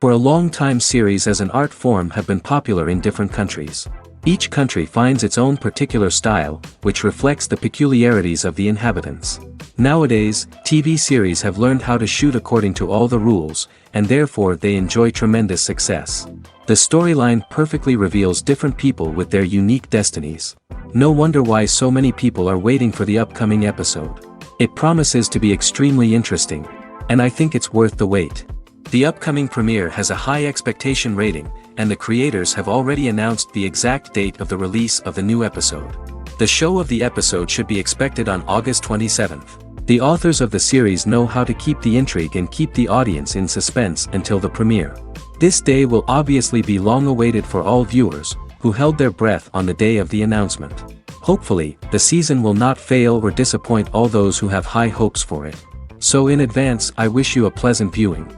For a long time series as an art form have been popular in different countries. Each country finds its own particular style, which reflects the peculiarities of the inhabitants. Nowadays, TV series have learned how to shoot according to all the rules, and therefore they enjoy tremendous success. The storyline perfectly reveals different people with their unique destinies. No wonder why so many people are waiting for the upcoming episode. It promises to be extremely interesting, and I think it's worth the wait. The upcoming premiere has a high expectation rating, and the creators have already announced the exact date of the release of the new episode. The show of the episode should be expected on August 27th. The authors of the series know how to keep the intrigue and keep the audience in suspense until the premiere. This day will obviously be long awaited for all viewers, who held their breath on the day of the announcement. Hopefully, the season will not fail or disappoint all those who have high hopes for it. So in advance, I wish you a pleasant viewing.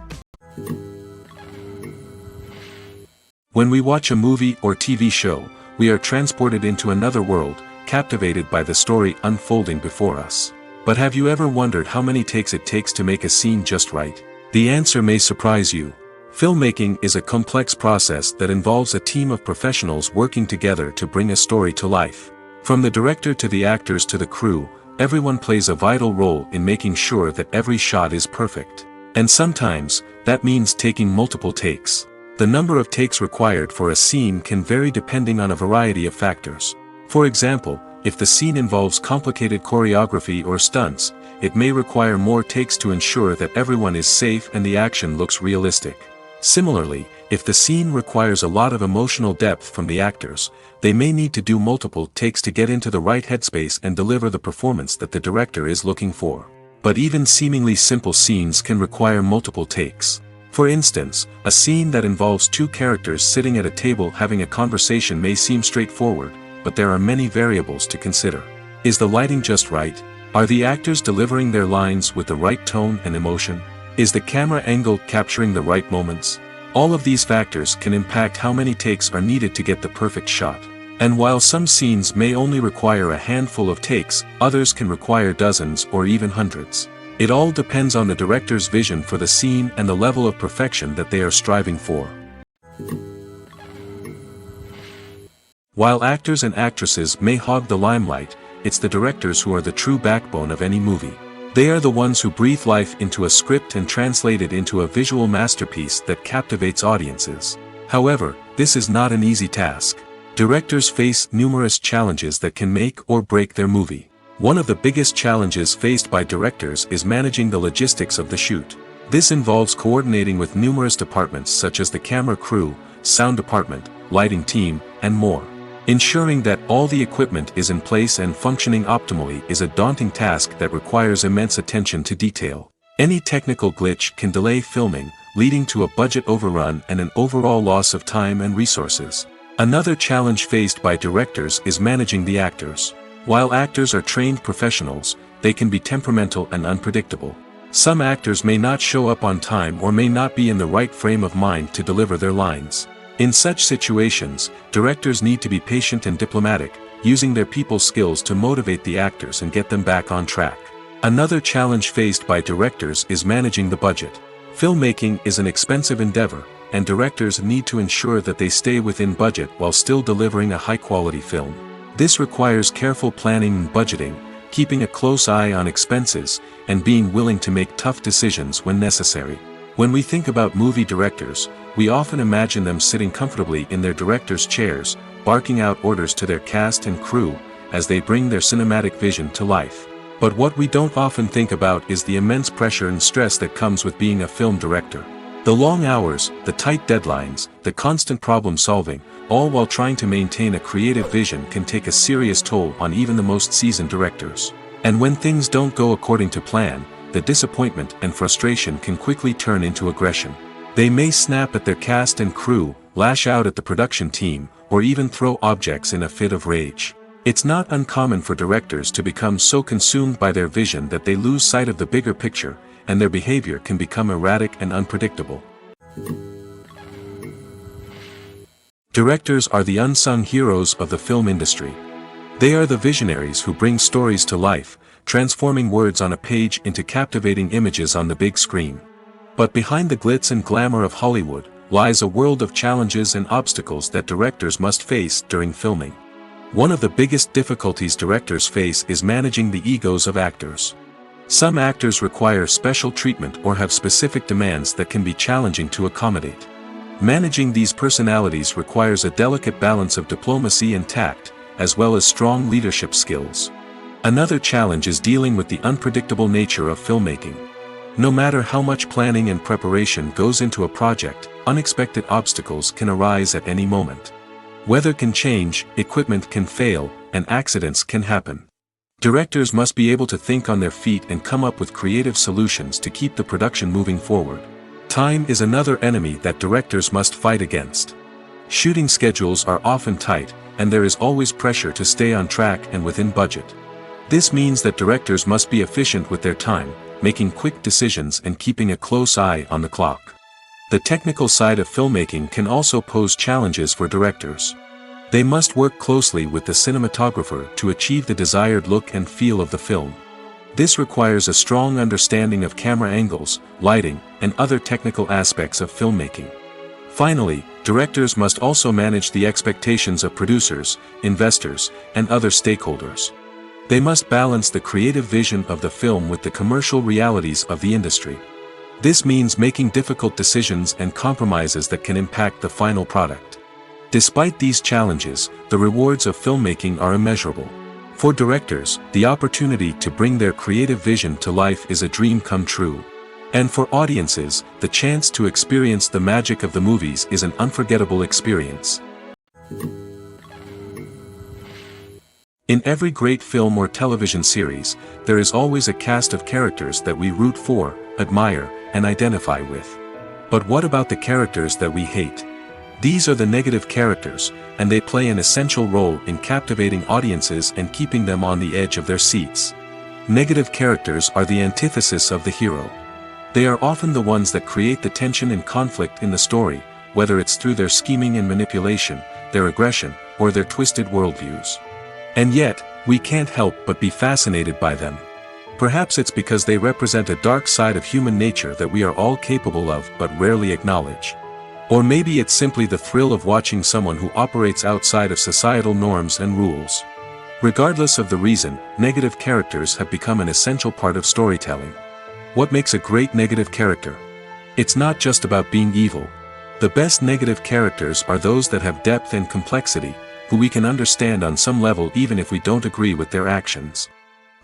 When we watch a movie or TV show, we are transported into another world, captivated by the story unfolding before us. But have you ever wondered how many takes it takes to make a scene just right? The answer may surprise you. Filmmaking is a complex process that involves a team of professionals working together to bring a story to life. From the director to the actors to the crew, everyone plays a vital role in making sure that every shot is perfect. And sometimes, that means taking multiple takes. The number of takes required for a scene can vary depending on a variety of factors. For example, if the scene involves complicated choreography or stunts, it may require more takes to ensure that everyone is safe and the action looks realistic. Similarly, if the scene requires a lot of emotional depth from the actors, they may need to do multiple takes to get into the right headspace and deliver the performance that the director is looking for. But even seemingly simple scenes can require multiple takes. For instance, a scene that involves two characters sitting at a table having a conversation may seem straightforward, but there are many variables to consider. Is the lighting just right? Are the actors delivering their lines with the right tone and emotion? Is the camera angle capturing the right moments? All of these factors can impact how many takes are needed to get the perfect shot. And while some scenes may only require a handful of takes, others can require dozens or even hundreds. It all depends on the director's vision for the scene and the level of perfection that they are striving for. While actors and actresses may hog the limelight, it's the directors who are the true backbone of any movie. They are the ones who breathe life into a script and translate it into a visual masterpiece that captivates audiences. However, this is not an easy task. Directors face numerous challenges that can make or break their movie. One of the biggest challenges faced by directors is managing the logistics of the shoot. This involves coordinating with numerous departments such as the camera crew, sound department, lighting team, and more. Ensuring that all the equipment is in place and functioning optimally is a daunting task that requires immense attention to detail. Any technical glitch can delay filming, leading to a budget overrun and an overall loss of time and resources. Another challenge faced by directors is managing the actors. While actors are trained professionals, they can be temperamental and unpredictable. Some actors may not show up on time or may not be in the right frame of mind to deliver their lines. In such situations, directors need to be patient and diplomatic, using their people skills to motivate the actors and get them back on track. Another challenge faced by directors is managing the budget. Filmmaking is an expensive endeavor, and directors need to ensure that they stay within budget while still delivering a high-quality film. This requires careful planning and budgeting, keeping a close eye on expenses, and being willing to make tough decisions when necessary. When we think about movie directors, we often imagine them sitting comfortably in their director's chairs, barking out orders to their cast and crew, as they bring their cinematic vision to life. But what we don't often think about is the immense pressure and stress that comes with being a film director. The long hours, the tight deadlines, the constant problem solving, all while trying to maintain a creative vision can take a serious toll on even the most seasoned directors. And when things don't go according to plan, the disappointment and frustration can quickly turn into aggression. They may snap at their cast and crew, lash out at the production team, or even throw objects in a fit of rage. It's not uncommon for directors to become so consumed by their vision that they lose sight of the bigger picture, and their behavior can become erratic and unpredictable. Directors are the unsung heroes of the film industry. They are the visionaries who bring stories to life, transforming words on a page into captivating images on the big screen. But behind the glitz and glamour of Hollywood, lies a world of challenges and obstacles that directors must face during filming. One of the biggest difficulties directors face is managing the egos of actors. Some actors require special treatment or have specific demands that can be challenging to accommodate. Managing these personalities requires a delicate balance of diplomacy and tact, as well as strong leadership skills. Another challenge is dealing with the unpredictable nature of filmmaking. No matter how much planning and preparation goes into a project, unexpected obstacles can arise at any moment. Weather can change, equipment can fail, and accidents can happen. Directors must be able to think on their feet and come up with creative solutions to keep the production moving forward. Time is another enemy that directors must fight against. Shooting schedules are often tight, and there is always pressure to stay on track and within budget. This means that directors must be efficient with their time, making quick decisions and keeping a close eye on the clock. The technical side of filmmaking can also pose challenges for directors. They must work closely with the cinematographer to achieve the desired look and feel of the film. This requires a strong understanding of camera angles, lighting, and other technical aspects of filmmaking. Finally, directors must also manage the expectations of producers, investors, and other stakeholders. They must balance the creative vision of the film with the commercial realities of the industry. This means making difficult decisions and compromises that can impact the final product. Despite these challenges, the rewards of filmmaking are immeasurable. For directors, the opportunity to bring their creative vision to life is a dream come true. And for audiences, the chance to experience the magic of the movies is an unforgettable experience. In every great film or television series, there is always a cast of characters that we root for, admire, and identify with. But what about the characters that we hate? These are the negative characters, and they play an essential role in captivating audiences and keeping them on the edge of their seats. Negative characters are the antithesis of the hero. They are often the ones that create the tension and conflict in the story, whether it's through their scheming and manipulation, their aggression, or their twisted worldviews. And yet, we can't help but be fascinated by them. Perhaps it's because they represent a dark side of human nature that we are all capable of but rarely acknowledge. Or maybe it's simply the thrill of watching someone who operates outside of societal norms and rules. Regardless of the reason, negative characters have become an essential part of storytelling. What makes a great negative character? It's not just about being evil. The best negative characters are those that have depth and complexity, who we can understand on some level even if we don't agree with their actions.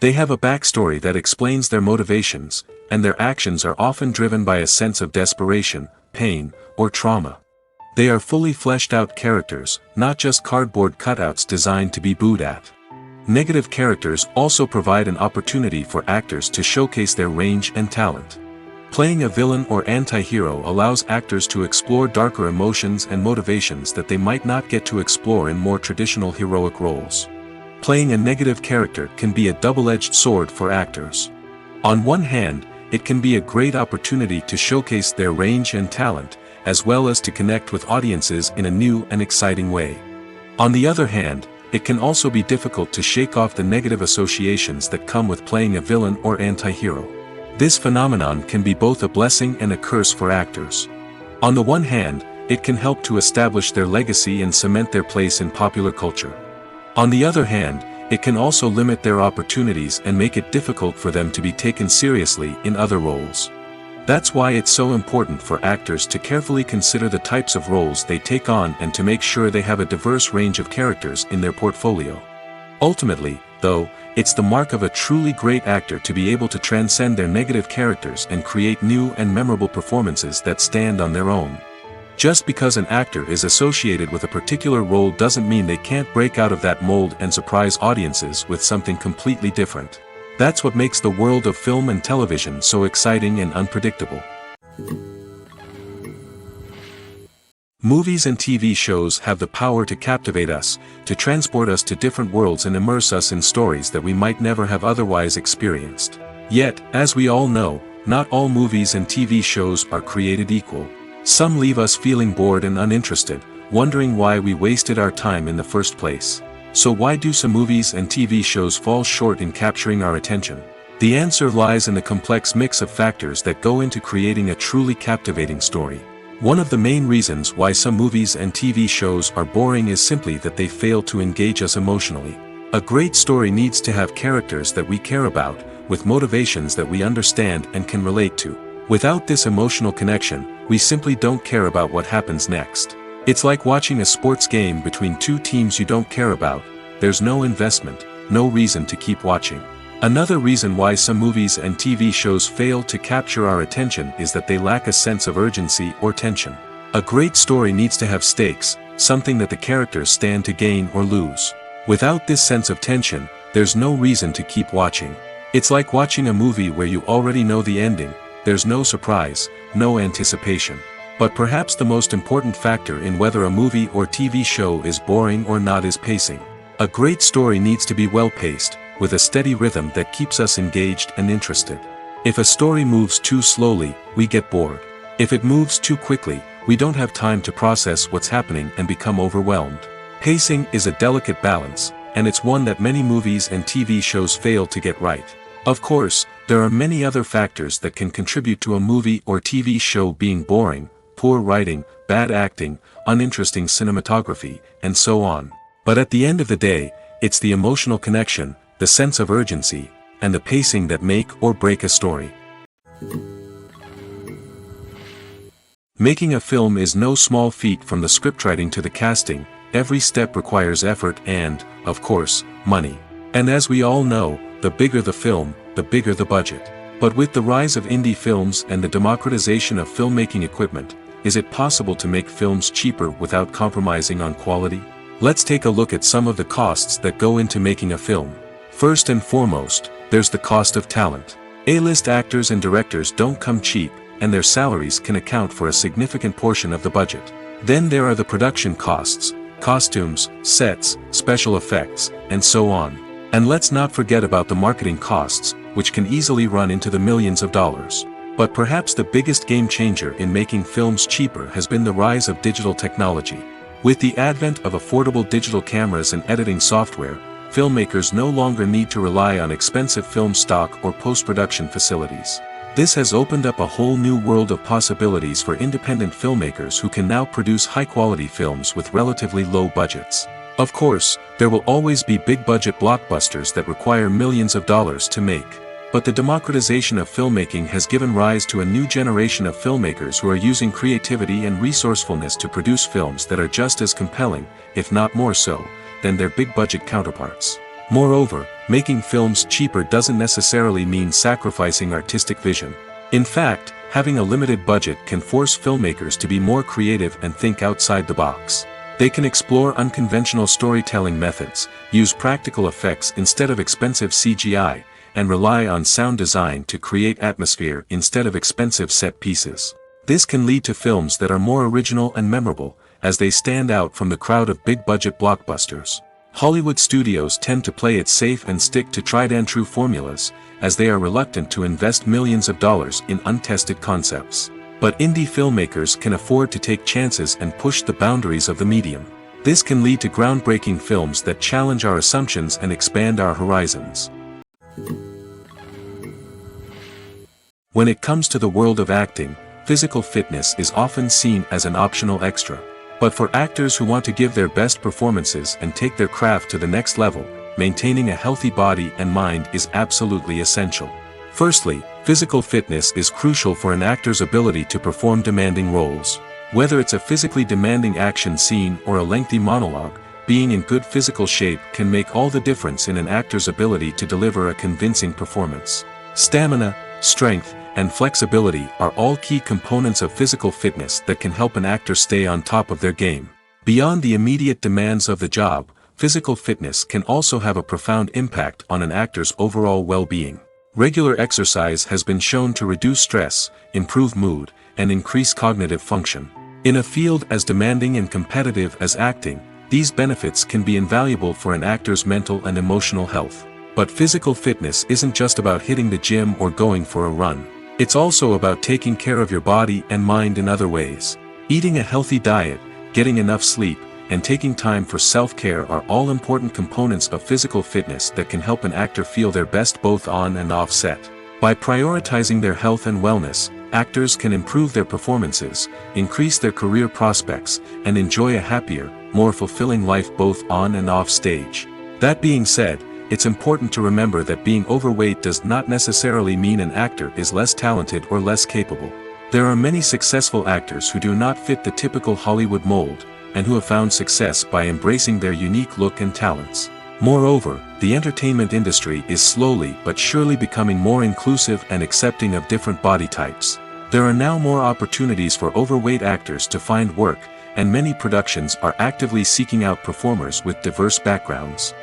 They have a backstory that explains their motivations, and their actions are often driven by a sense of desperation, pain, or trauma. They are fully fleshed out characters, not just cardboard cutouts designed to be booed at. Negative characters also provide an opportunity for actors to showcase their range and talent. Playing a villain or anti-hero allows actors to explore darker emotions and motivations that they might not get to explore in more traditional heroic roles. Playing a negative character can be a double-edged sword for actors. On one hand, it can be a great opportunity to showcase their range and talent, as well as to connect with audiences in a new and exciting way. On the other hand, it can also be difficult to shake off the negative associations that come with playing a villain or anti-hero. This phenomenon can be both a blessing and a curse for actors. On the one hand, it can help to establish their legacy and cement their place in popular culture. On the other hand, it can also limit their opportunities and make it difficult for them to be taken seriously in other roles. That's why it's so important for actors to carefully consider the types of roles they take on and to make sure they have a diverse range of characters in their portfolio. Ultimately, though, it's the mark of a truly great actor to be able to transcend their negative characters and create new and memorable performances that stand on their own. Just because an actor is associated with a particular role doesn't mean they can't break out of that mold and surprise audiences with something completely different. That's what makes the world of film and television so exciting and unpredictable. Movies and TV shows have the power to captivate us, to transport us to different worlds and immerse us in stories that we might never have otherwise experienced. Yet, as we all know, not all movies and TV shows are created equal. Some leave us feeling bored and uninterested, wondering why we wasted our time in the first place. So why do some movies and TV shows fall short in capturing our attention? The answer lies in the complex mix of factors that go into creating a truly captivating story. One of the main reasons why some movies and TV shows are boring is simply that they fail to engage us emotionally. A great story needs to have characters that we care about, with motivations that we understand and can relate to. Without this emotional connection, we simply don't care about what happens next. It's like watching a sports game between two teams you don't care about. There's no investment, no reason to keep watching. Another reason why some movies and TV shows fail to capture our attention is that they lack a sense of urgency or tension. A great story needs to have stakes, something that the characters stand to gain or lose. Without this sense of tension, there's no reason to keep watching. It's like watching a movie where you already know the ending. There's no surprise, no anticipation. But perhaps the most important factor in whether a movie or TV show is boring or not is pacing. A great story needs to be well-paced, with a steady rhythm that keeps us engaged and interested. If a story moves too slowly, we get bored. If it moves too quickly, we don't have time to process what's happening and become overwhelmed. Pacing is a delicate balance, and it's one that many movies and TV shows fail to get right. Of course, there are many other factors that can contribute to a movie or TV show being boring: poor writing, bad acting, uninteresting cinematography, and so on. But at the end of the day, it's the emotional connection, the sense of urgency, and the pacing that make or break a story. Making a film is no small feat. From the scriptwriting to the casting, every step requires effort and, of course, money. And as we all know, the bigger the film, the bigger the budget. But with the rise of indie films and the democratization of filmmaking equipment, is it possible to make films cheaper without compromising on quality? Let's take a look at some of the costs that go into making a film. First and foremost, there's the cost of talent. A-list actors and directors don't come cheap, and their salaries can account for a significant portion of the budget. Then there are the production costs: costumes, sets, special effects, and so on. And let's not forget about the marketing costs, which can easily run into the millions of dollars. But perhaps the biggest game changer in making films cheaper has been the rise of digital technology. With the advent of affordable digital cameras and editing software, filmmakers no longer need to rely on expensive film stock or post-production facilities. This has opened up a whole new world of possibilities for independent filmmakers who can now produce high-quality films with relatively low budgets. Of course, there will always be big-budget blockbusters that require millions of dollars to make. But the democratization of filmmaking has given rise to a new generation of filmmakers who are using creativity and resourcefulness to produce films that are just as compelling, if not more so, than their big-budget counterparts. Moreover, making films cheaper doesn't necessarily mean sacrificing artistic vision. In fact, having a limited budget can force filmmakers to be more creative and think outside the box. They can explore unconventional storytelling methods, use practical effects instead of expensive CGI, and rely on sound design to create atmosphere instead of expensive set pieces. This can lead to films that are more original and memorable, as they stand out from the crowd of big-budget blockbusters. Hollywood studios tend to play it safe and stick to tried-and-true formulas, as they are reluctant to invest millions of dollars in untested concepts. But indie filmmakers can afford to take chances and push the boundaries of the medium. This can lead to groundbreaking films that challenge our assumptions and expand our horizons. When it comes to the world of acting, physical fitness is often seen as an optional extra. But for actors who want to give their best performances and take their craft to the next level, maintaining a healthy body and mind is absolutely essential. Firstly, physical fitness is crucial for an actor's ability to perform demanding roles. Whether it's a physically demanding action scene or a lengthy monologue, being in good physical shape can make all the difference in an actor's ability to deliver a convincing performance. Stamina, strength, and flexibility are all key components of physical fitness that can help an actor stay on top of their game. Beyond the immediate demands of the job, physical fitness can also have a profound impact on an actor's overall well-being. Regular exercise has been shown to reduce stress, improve mood, and increase cognitive function. In a field as demanding and competitive as acting, these benefits can be invaluable for an actor's mental and emotional health. But physical fitness isn't just about hitting the gym or going for a run. It's also about taking care of your body and mind in other ways. Eating a healthy diet, getting enough sleep, and taking time for self-care are all important components of physical fitness that can help an actor feel their best both on and off set. By prioritizing their health and wellness, actors can improve their performances, increase their career prospects, and enjoy a happier, more fulfilling life both on and off stage. That being said, it's important to remember that being overweight does not necessarily mean an actor is less talented or less capable. There are many successful actors who do not fit the typical Hollywood mold, and who have found success by embracing their unique look and talents. Moreover, the entertainment industry is slowly but surely becoming more inclusive and accepting of different body types. There are now more opportunities for overweight actors to find work, and many productions are actively seeking out performers with diverse backgrounds.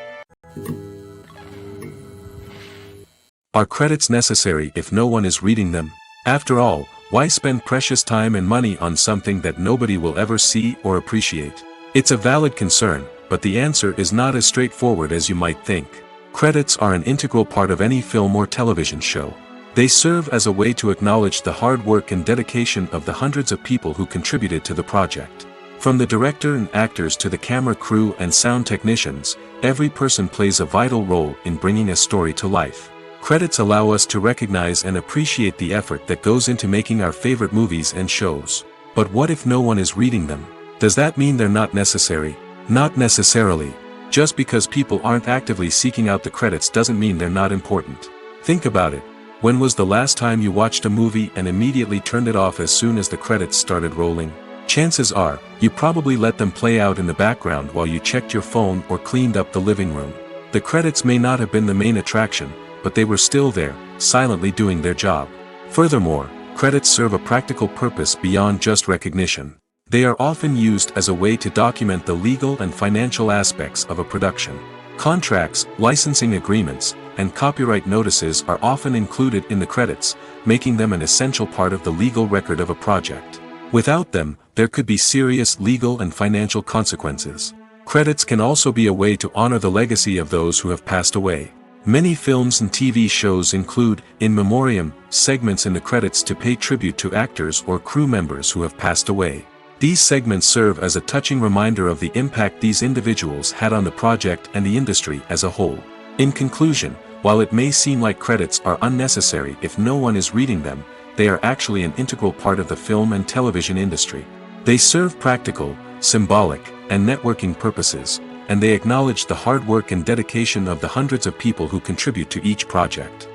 Are credits necessary if no one is reading them? After all, why spend precious time and money on something that nobody will ever see or appreciate? It's a valid concern, but the answer is not as straightforward as you might think. Credits are an integral part of any film or television show. They serve as a way to acknowledge the hard work and dedication of the hundreds of people who contributed to the project. From the director and actors to the camera crew and sound technicians, every person plays a vital role in bringing a story to life. Credits allow us to recognize and appreciate the effort that goes into making our favorite movies and shows. But what if no one is reading them? Does that mean they're not necessary? Not necessarily. Just because people aren't actively seeking out the credits doesn't mean they're not important. Think about it. When was the last time you watched a movie and immediately turned it off as soon as the credits started rolling? Chances are, you probably let them play out in the background while you checked your phone or cleaned up the living room. The credits may not have been the main attraction, but they were still there, silently doing their job. Furthermore, credits serve a practical purpose beyond just recognition. They are often used as a way to document the legal and financial aspects of a production. Contracts, licensing agreements, and copyright notices are often included in the credits, making them an essential part of the legal record of a project. Without them, there could be serious legal and financial consequences. Credits can also be a way to honor the legacy of those who have passed away. Many films and TV shows include, in memoriam, segments in the credits to pay tribute to actors or crew members who have passed away. These segments serve as a touching reminder of the impact these individuals had on the project and the industry as a whole. In conclusion, while it may seem like credits are unnecessary if no one is reading them, they are actually an integral part of the film and television industry. They serve practical, symbolic, and networking purposes, and they acknowledge the hard work and dedication of the hundreds of people who contribute to each project.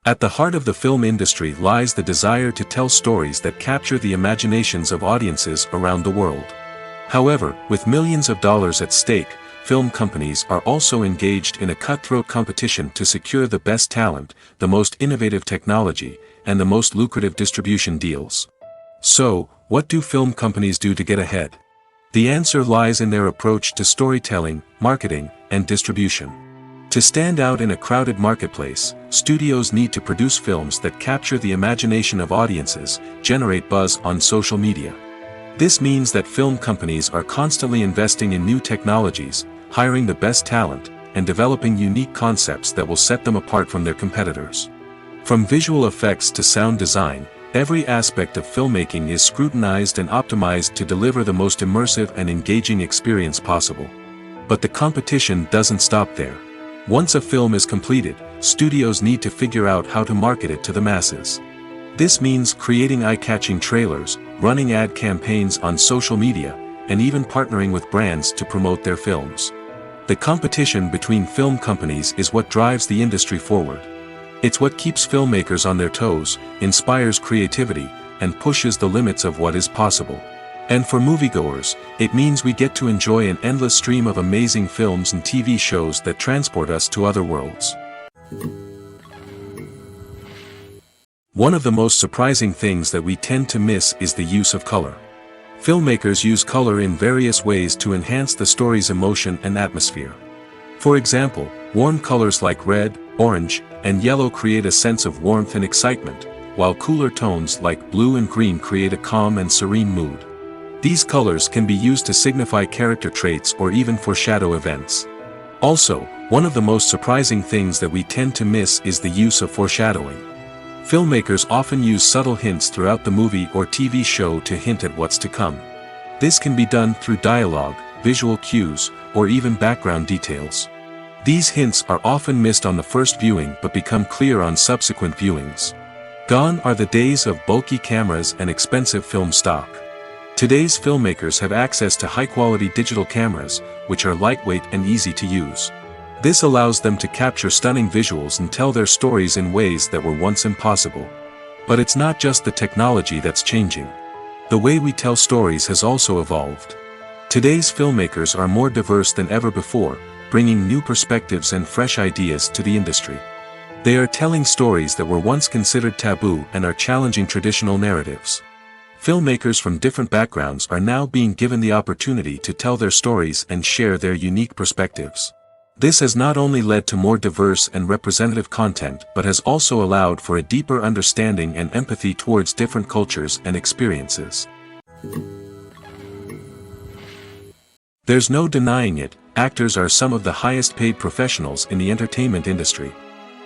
At the heart of the film industry lies the desire to tell stories that capture the imaginations of audiences around the world. However, with millions of dollars at stake, film companies are also engaged in a cutthroat competition to secure the best talent, the most innovative technology, and the most lucrative distribution deals. So, what do film companies do to get ahead? The answer lies in their approach to storytelling, marketing, and distribution. To stand out in a crowded marketplace, studios need to produce films that capture the imagination of audiences, generate buzz on social media. This means that film companies are constantly investing in new technologies, hiring the best talent, and developing unique concepts that will set them apart from their competitors. From visual effects to sound design, every aspect of filmmaking is scrutinized and optimized to deliver the most immersive and engaging experience possible. But the competition doesn't stop there. Once a film is completed, studios need to figure out how to market it to the masses. This means creating eye-catching trailers, running ad campaigns on social media, and even partnering with brands to promote their films. The competition between film companies is what drives the industry forward. It's what keeps filmmakers on their toes, inspires creativity, and pushes the limits of what is possible. And for moviegoers, it means we get to enjoy an endless stream of amazing films and TV shows that transport us to other worlds. One of the most surprising things that we tend to miss is the use of color. Filmmakers use color in various ways to enhance the story's emotion and atmosphere. For example, warm colors like red, orange, and yellow create a sense of warmth and excitement, while cooler tones like blue and green create a calm and serene mood. These colors can be used to signify character traits or even foreshadow events. Also, one of the most surprising things that we tend to miss is the use of foreshadowing. Filmmakers often use subtle hints throughout the movie or TV show to hint at what's to come. This can be done through dialogue, visual cues, or even background details. These hints are often missed on the first viewing but become clear on subsequent viewings. Gone are the days of bulky cameras and expensive film stock. Today's filmmakers have access to high-quality digital cameras, which are lightweight and easy to use. This allows them to capture stunning visuals and tell their stories in ways that were once impossible. But it's not just the technology that's changing. The way we tell stories has also evolved. Today's filmmakers are more diverse than ever before, bringing new perspectives and fresh ideas to the industry. They are telling stories that were once considered taboo and are challenging traditional narratives. Filmmakers from different backgrounds are now being given the opportunity to tell their stories and share their unique perspectives. This has not only led to more diverse and representative content but has also allowed for a deeper understanding and empathy towards different cultures and experiences. There's no denying it, actors are some of the highest paid professionals in the entertainment industry.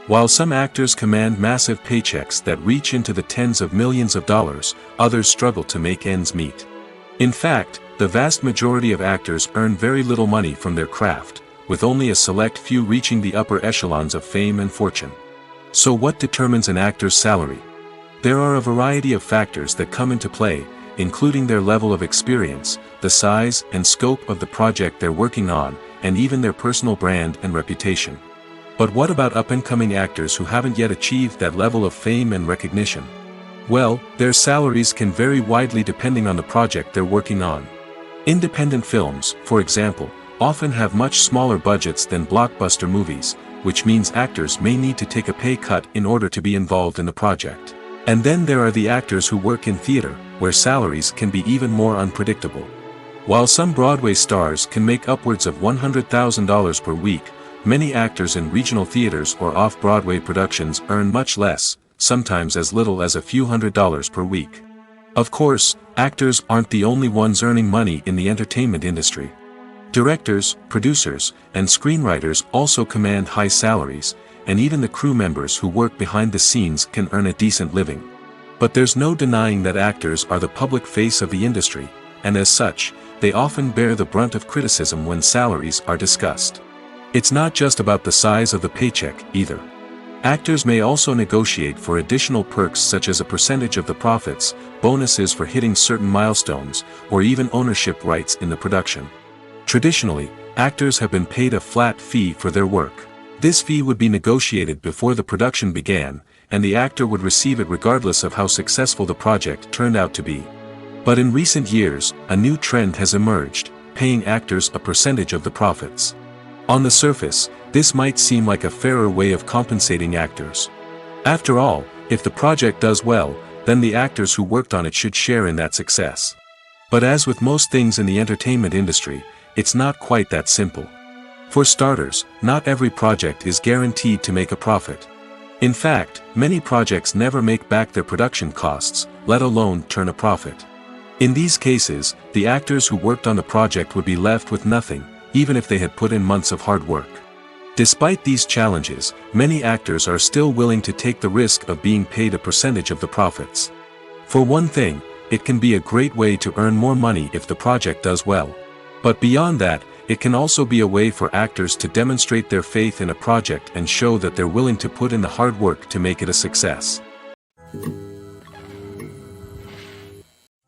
While some actors command massive paychecks that reach into the tens of millions of dollars, others struggle to make ends meet. In fact, the vast majority of actors earn very little money from their craft, with only a select few reaching the upper echelons of fame and fortune. So what determines an actor's salary? There are a variety of factors that come into play, including their level of experience, the size and scope of the project they're working on, and even their personal brand and reputation. But what about up-and-coming actors who haven't yet achieved that level of fame and recognition? Well, their salaries can vary widely depending on the project they're working on. Independent films, for example, often have much smaller budgets than blockbuster movies, which means actors may need to take a pay cut in order to be involved in the project. And then there are the actors who work in theater, where salaries can be even more unpredictable. While some Broadway stars can make upwards of $100,000 per week, many actors in regional theaters or off-Broadway productions earn much less, sometimes as little as a few $100s per week. Of course, actors aren't the only ones earning money in the entertainment industry. Directors, producers, and screenwriters also command high salaries, and even the crew members who work behind the scenes can earn a decent living. But there's no denying that actors are the public face of the industry, and as such, they often bear the brunt of criticism when salaries are discussed. It's not just about the size of the paycheck, either. Actors may also negotiate for additional perks such as a percentage of the profits, bonuses for hitting certain milestones, or even ownership rights in the production. Traditionally, actors have been paid a flat fee for their work. This fee would be negotiated before the production began, and the actor would receive it regardless of how successful the project turned out to be. But in recent years, a new trend has emerged, paying actors a percentage of the profits. On the surface, this might seem like a fairer way of compensating actors. After all, if the project does well, then the actors who worked on it should share in that success. But as with most things in the entertainment industry, it's not quite that simple. For starters, not every project is guaranteed to make a profit. In fact, many projects never make back their production costs, let alone turn a profit. In these cases, the actors who worked on the project would be left with nothing, even if they had put in months of hard work. Despite these challenges, many actors are still willing to take the risk of being paid a percentage of the profits. For one thing, it can be a great way to earn more money if the project does well. But beyond that, it can also be a way for actors to demonstrate their faith in a project and show that they're willing to put in the hard work to make it a success.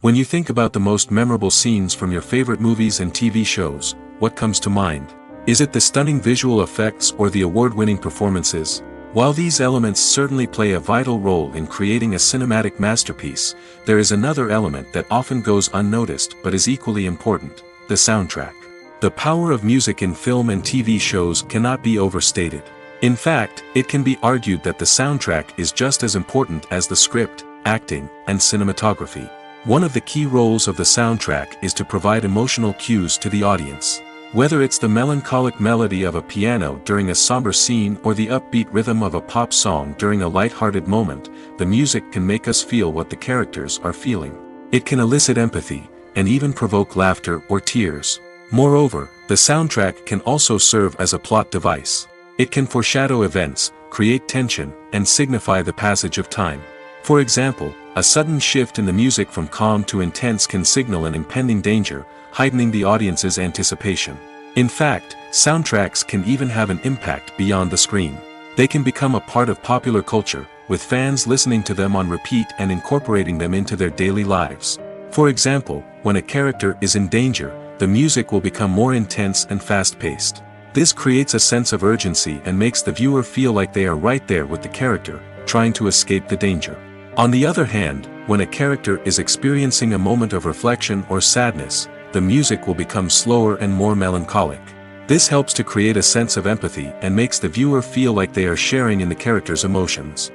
When you think about the most memorable scenes from your favorite movies and TV shows, what comes to mind? Is it the stunning visual effects or the award-winning performances? While these elements certainly play a vital role in creating a cinematic masterpiece, there is another element that often goes unnoticed but is equally important: the soundtrack. The power of music in film and TV shows cannot be overstated. In fact, it can be argued that the soundtrack is just as important as the script, acting, and cinematography. One of the key roles of the soundtrack is to provide emotional cues to the audience. Whether it's the melancholic melody of a piano during a somber scene or the upbeat rhythm of a pop song during a light-hearted moment, the music can make us feel what the characters are feeling. It can elicit empathy, and even provoke laughter or tears. Moreover, the soundtrack can also serve as a plot device. It can foreshadow events, create tension, and signify the passage of time. For example, a sudden shift in the music from calm to intense can signal an impending danger, heightening the audience's anticipation. In fact, soundtracks can even have an impact beyond the screen. They can become a part of popular culture, with fans listening to them on repeat and incorporating them into their daily lives. For example, when a character is in danger, the music will become more intense and fast-paced. This creates a sense of urgency and makes the viewer feel like they are right there with the character, trying to escape the danger. On the other hand, when a character is experiencing a moment of reflection or sadness, the music will become slower and more melancholic. This helps to create a sense of empathy and makes the viewer feel like they are sharing in the character's emotions.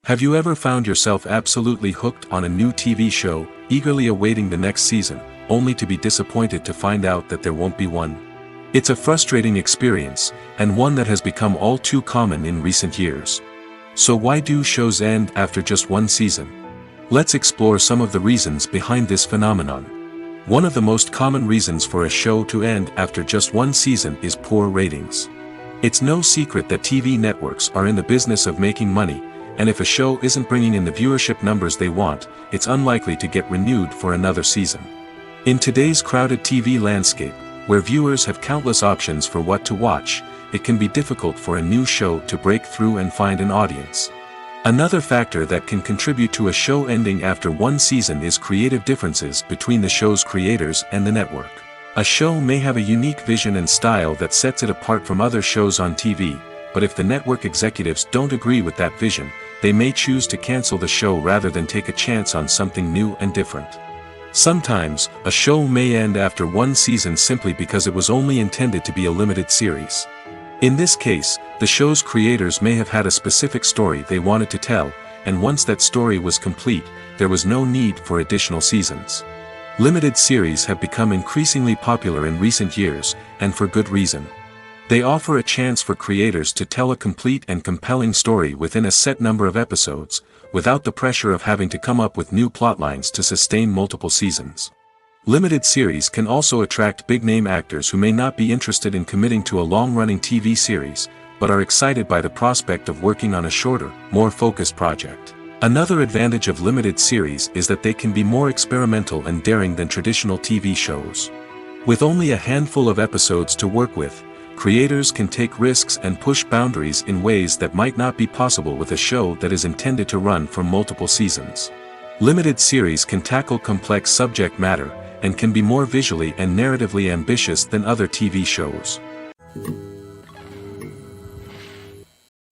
Have you ever found yourself absolutely hooked on a new TV show, eagerly awaiting the next season, only to be disappointed to find out that there won't be one? It's a frustrating experience, and one that has become all too common in recent years. So why do shows end after just one season? Let's explore some of the reasons behind this phenomenon. One of the most common reasons for a show to end after just one season is poor ratings. It's no secret that TV networks are in the business of making money, and if a show isn't bringing in the viewership numbers they want, it's unlikely to get renewed for another season. In today's crowded TV landscape, where viewers have countless options for what to watch, it can be difficult for a new show to break through and find an audience. Another factor that can contribute to a show ending after one season is creative differences between the show's creators and the network. A show may have a unique vision and style that sets it apart from other shows on TV, but if the network executives don't agree with that vision, they may choose to cancel the show rather than take a chance on something new and different. Sometimes, a show may end after one season simply because it was only intended to be a limited series. In this case, the show's creators may have had a specific story they wanted to tell, and once that story was complete, there was no need for additional seasons. Limited series have become increasingly popular in recent years, and for good reason. They offer a chance for creators to tell a complete and compelling story within a set number of episodes, without the pressure of having to come up with new plotlines to sustain multiple seasons. Limited series can also attract big-name actors who may not be interested in committing to a long-running TV series, but are excited by the prospect of working on a shorter, more focused project. Another advantage of limited series is that they can be more experimental and daring than traditional TV shows. With only a handful of episodes to work with, creators can take risks and push boundaries in ways that might not be possible with a show that is intended to run for multiple seasons. Limited series can tackle complex subject matter, and can be more visually and narratively ambitious than other TV shows.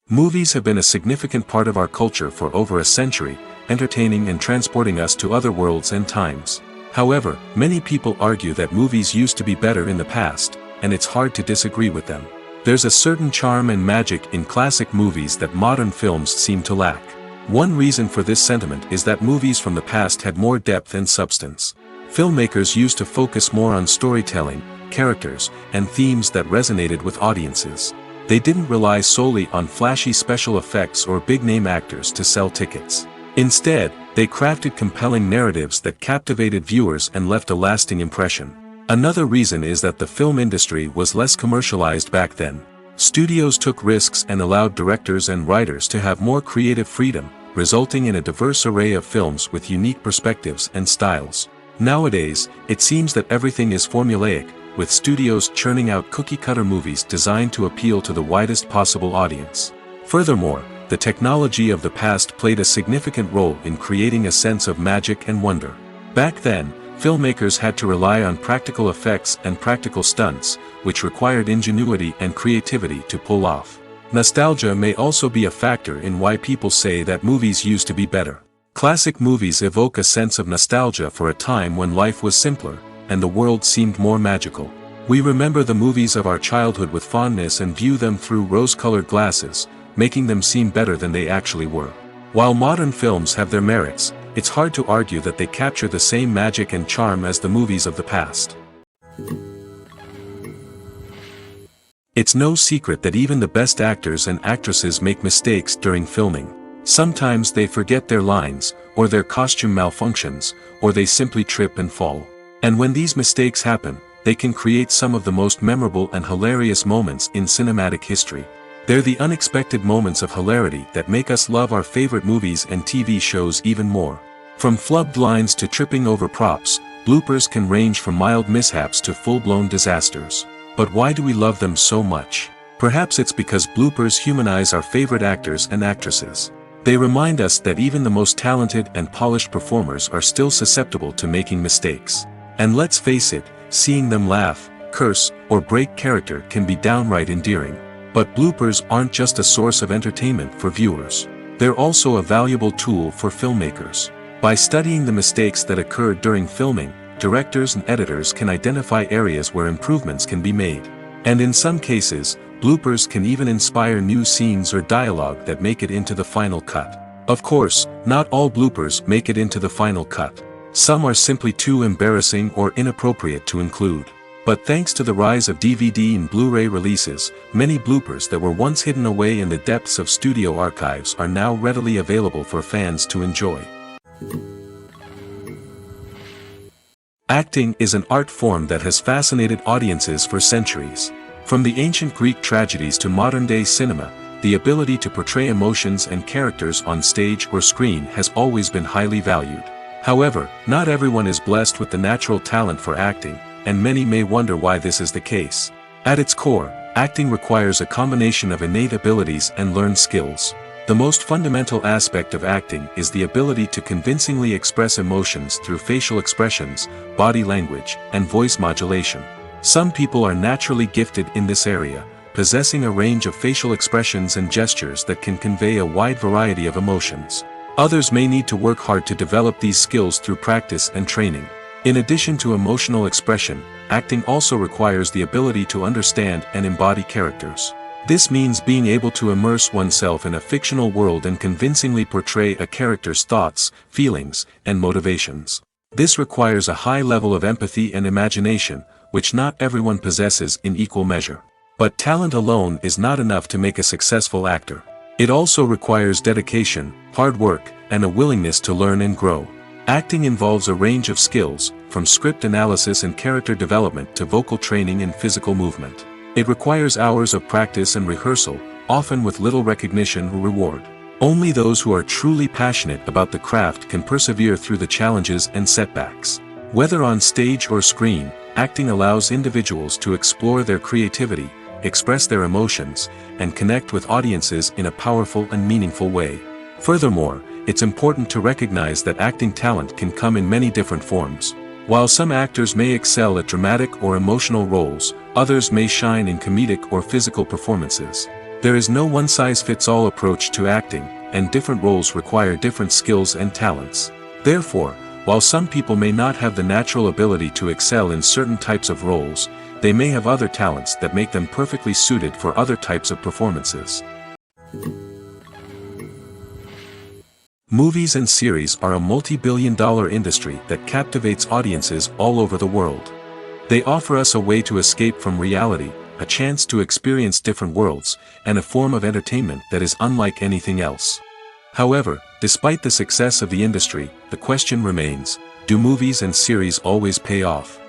Movies have been a significant part of our culture for over a century, entertaining and transporting us to other worlds and times. However, many people argue that movies used to be better in the past, and it's hard to disagree with them. There's a certain charm and magic in classic movies that modern films seem to lack. One reason for this sentiment is that movies from the past had more depth and substance. Filmmakers used to focus more on storytelling, characters, and themes that resonated with audiences. They didn't rely solely on flashy special effects or big-name actors to sell tickets. Instead, they crafted compelling narratives that captivated viewers and left a lasting impression. Another reason is that the film industry was less commercialized back then. Studios took risks and allowed directors and writers to have more creative freedom, resulting in a diverse array of films with unique perspectives and styles. Nowadays, it seems that everything is formulaic, with studios churning out cookie-cutter movies designed to appeal to the widest possible audience. Furthermore, the technology of the past played a significant role in creating a sense of magic and wonder. Back then, filmmakers had to rely on practical effects and practical stunts, which required ingenuity and creativity to pull off. Nostalgia may also be a factor in why people say that movies used to be better. Classic movies evoke a sense of nostalgia for a time when life was simpler, and the world seemed more magical. We remember the movies of our childhood with fondness and view them through rose-colored glasses, making them seem better than they actually were. While modern films have their merits, it's hard to argue that they capture the same magic and charm as the movies of the past. It's no secret that even the best actors and actresses make mistakes during filming. Sometimes they forget their lines, or their costume malfunctions, or they simply trip and fall. And when these mistakes happen, they can create some of the most memorable and hilarious moments in cinematic history. They're the unexpected moments of hilarity that make us love our favorite movies and TV shows even more. From flubbed lines to tripping over props, bloopers can range from mild mishaps to full-blown disasters. But why do we love them so much? Perhaps it's because bloopers humanize our favorite actors and actresses. They remind us that even the most talented and polished performers are still susceptible to making mistakes. And let's face it, seeing them laugh, curse, or break character can be downright endearing. But bloopers aren't just a source of entertainment for viewers. They're also a valuable tool for filmmakers. By studying the mistakes that occurred during filming, directors and editors can identify areas where improvements can be made. And in some cases, bloopers can even inspire new scenes or dialogue that make it into the final cut. Of course, not all bloopers make it into the final cut. Some are simply too embarrassing or inappropriate to include. But thanks to the rise of DVD and Blu-ray releases, many bloopers that were once hidden away in the depths of studio archives are now readily available for fans to enjoy. Acting is an art form that has fascinated audiences for centuries. From the ancient Greek tragedies to modern-day cinema, the ability to portray emotions and characters on stage or screen has always been highly valued. However, not everyone is blessed with the natural talent for acting, and many may wonder why this is the case. At its core, acting requires a combination of innate abilities and learned skills. The most fundamental aspect of acting is the ability to convincingly express emotions through facial expressions, body language, and voice modulation. Some people are naturally gifted in this area, possessing a range of facial expressions and gestures that can convey a wide variety of emotions. Others may need to work hard to develop these skills through practice and training. In addition to emotional expression, acting also requires the ability to understand and embody characters. This means being able to immerse oneself in a fictional world and convincingly portray a character's thoughts, feelings, and motivations. This requires a high level of empathy and imagination, which not everyone possesses in equal measure. But talent alone is not enough to make a successful actor. It also requires dedication, hard work, and a willingness to learn and grow. Acting involves a range of skills, from script analysis and character development to vocal training and physical movement. It requires hours of practice and rehearsal, often with little recognition or reward. Only those who are truly passionate about the craft can persevere through the challenges and setbacks. Whether on stage or screen, acting allows individuals to explore their creativity, express their emotions, and connect with audiences in a powerful and meaningful way. Furthermore, it's important to recognize that acting talent can come in many different forms. While some actors may excel at dramatic or emotional roles, others may shine in comedic or physical performances. There is no one-size-fits-all approach to acting, and different roles require different skills and talents. Therefore, while some people may not have the natural ability to excel in certain types of roles, they may have other talents that make them perfectly suited for other types of performances. Movies and series are a multi-billion-dollar industry that captivates audiences all over the world. They offer us a way to escape from reality, a chance to experience different worlds, and a form of entertainment that is unlike anything else. However, despite the success of the industry, the question remains, do movies and series always pay off?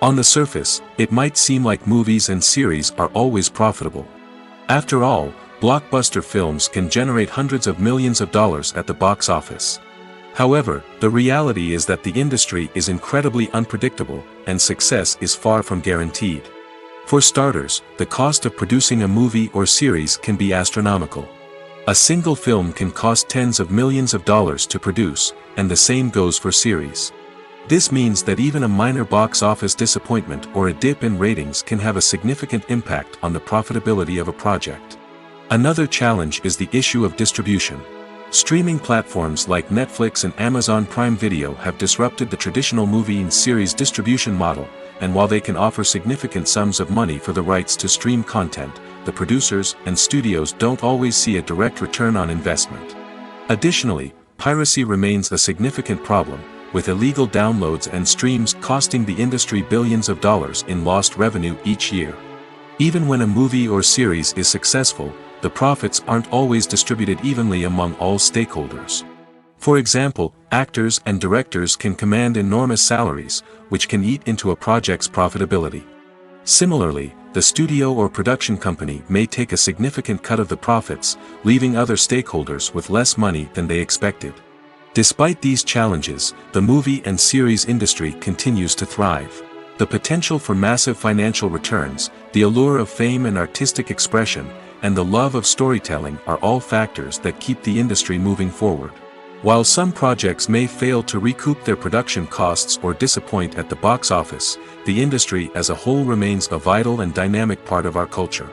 On the surface, it might seem like movies and series are always profitable. After all, blockbuster films can generate hundreds of millions of dollars at the box office. However, the reality is that the industry is incredibly unpredictable, and success is far from guaranteed. For starters, the cost of producing a movie or series can be astronomical. A single film can cost tens of millions of dollars to produce, and the same goes for series. This means that even a minor box office disappointment or a dip in ratings can have a significant impact on the profitability of a project. Another challenge is the issue of distribution. Streaming platforms like Netflix and Amazon Prime Video have disrupted the traditional movie and series distribution model, and while they can offer significant sums of money for the rights to stream content, the producers and studios don't always see a direct return on investment. Additionally, piracy remains a significant problem, with illegal downloads and streams costing the industry billions of dollars in lost revenue each year. Even when a movie or series is successful, the profits aren't always distributed evenly among all stakeholders. For example, actors and directors can command enormous salaries, which can eat into a project's profitability. Similarly, the studio or production company may take a significant cut of the profits, leaving other stakeholders with less money than they expected. Despite these challenges, the movie and series industry continues to thrive. The potential for massive financial returns, the allure of fame and artistic expression, and the love of storytelling are all factors that keep the industry moving forward. While some projects may fail to recoup their production costs or disappoint at the box office, the industry as a whole remains a vital and dynamic part of our culture.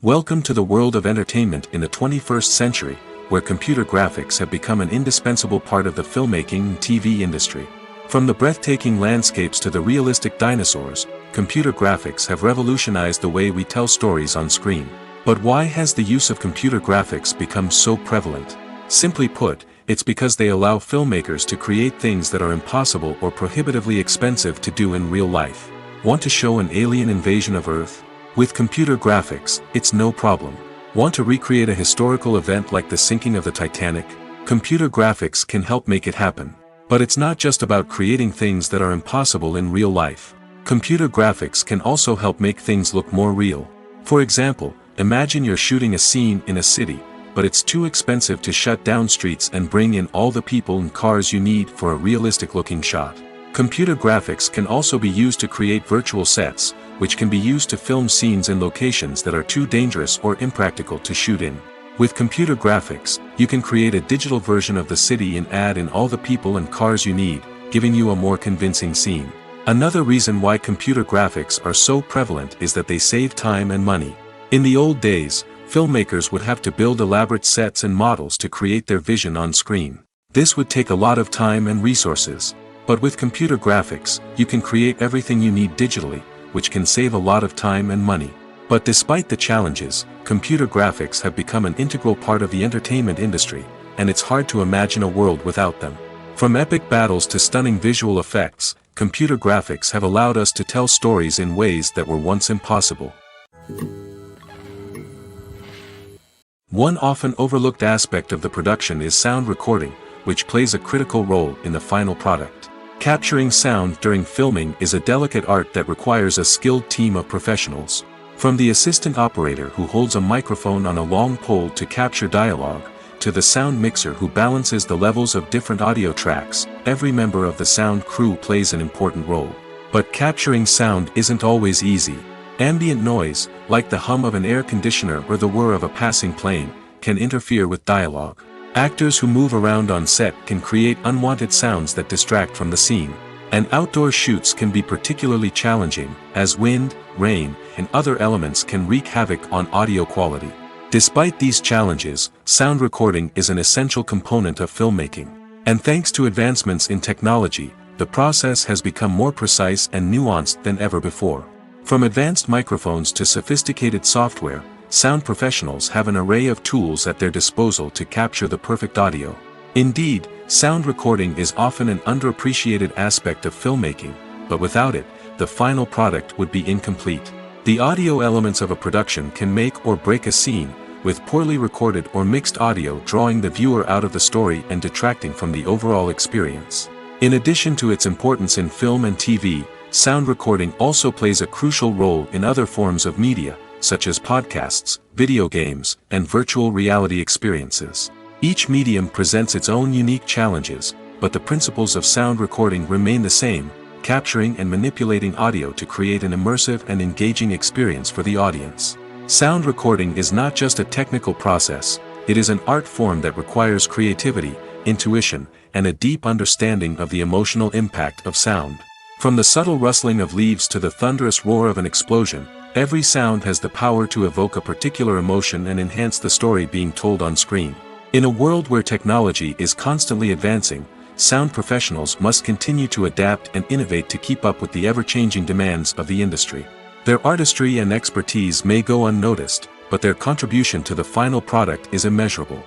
Welcome to the world of entertainment in the 21st century, where computer graphics have become an indispensable part of the filmmaking and TV industry. From the breathtaking landscapes to the realistic dinosaurs, computer graphics have revolutionized the way we tell stories on screen. But why has the use of computer graphics become so prevalent? Simply put, it's because they allow filmmakers to create things that are impossible or prohibitively expensive to do in real life. Want to show an alien invasion of Earth? With computer graphics, it's no problem. Want to recreate a historical event like the sinking of the Titanic? Computer graphics can help make it happen. But it's not just about creating things that are impossible in real life. Computer graphics can also help make things look more real. For example, imagine you're shooting a scene in a city, but it's too expensive to shut down streets and bring in all the people and cars you need for a realistic-looking shot. Computer graphics can also be used to create virtual sets, which can be used to film scenes in locations that are too dangerous or impractical to shoot in. With computer graphics, you can create a digital version of the city and add in all the people and cars you need, giving you a more convincing scene. Another reason why computer graphics are so prevalent is that they save time and money. In the old days, filmmakers would have to build elaborate sets and models to create their vision on screen. This would take a lot of time and resources. But with computer graphics, you can create everything you need digitally, which can save a lot of time and money. But despite the challenges, computer graphics have become an integral part of the entertainment industry, and it's hard to imagine a world without them. From epic battles to stunning visual effects, computer graphics have allowed us to tell stories in ways that were once impossible. One often overlooked aspect of the production is sound recording, which plays a critical role in the final product. Capturing sound during filming is a delicate art that requires a skilled team of professionals. From the assistant operator who holds a microphone on a long pole to capture dialogue, to the sound mixer who balances the levels of different audio tracks, every member of the sound crew plays an important role. But capturing sound isn't always easy. Ambient noise, like the hum of an air conditioner or the whir of a passing plane, can interfere with dialogue. Actors who move around on set can create unwanted sounds that distract from the scene. And outdoor shoots can be particularly challenging, as wind, rain, and other elements can wreak havoc on audio quality. Despite these challenges, sound recording is an essential component of filmmaking. And thanks to advancements in technology, the process has become more precise and nuanced than ever before. From advanced microphones to sophisticated software, sound professionals have an array of tools at their disposal to capture the perfect audio. Indeed, sound recording is often an underappreciated aspect of filmmaking, but without it, the final product would be incomplete. The audio elements of a production can make or break a scene, with poorly recorded or mixed audio drawing the viewer out of the story and detracting from the overall experience. In addition to its importance in film and TV, sound recording also plays a crucial role in other forms of media, such as podcasts, video games, and virtual reality experiences. Each medium presents its own unique challenges, but the principles of sound recording remain the same, capturing and manipulating audio to create an immersive and engaging experience for the audience. Sound recording is not just a technical process, it is an art form that requires creativity, intuition, and a deep understanding of the emotional impact of sound. From the subtle rustling of leaves to the thunderous roar of an explosion, every sound has the power to evoke a particular emotion and enhance the story being told on screen. In a world where technology is constantly advancing, sound professionals must continue to adapt and innovate to keep up with the ever-changing demands of the industry. Their artistry and expertise may go unnoticed, but their contribution to the final product is immeasurable.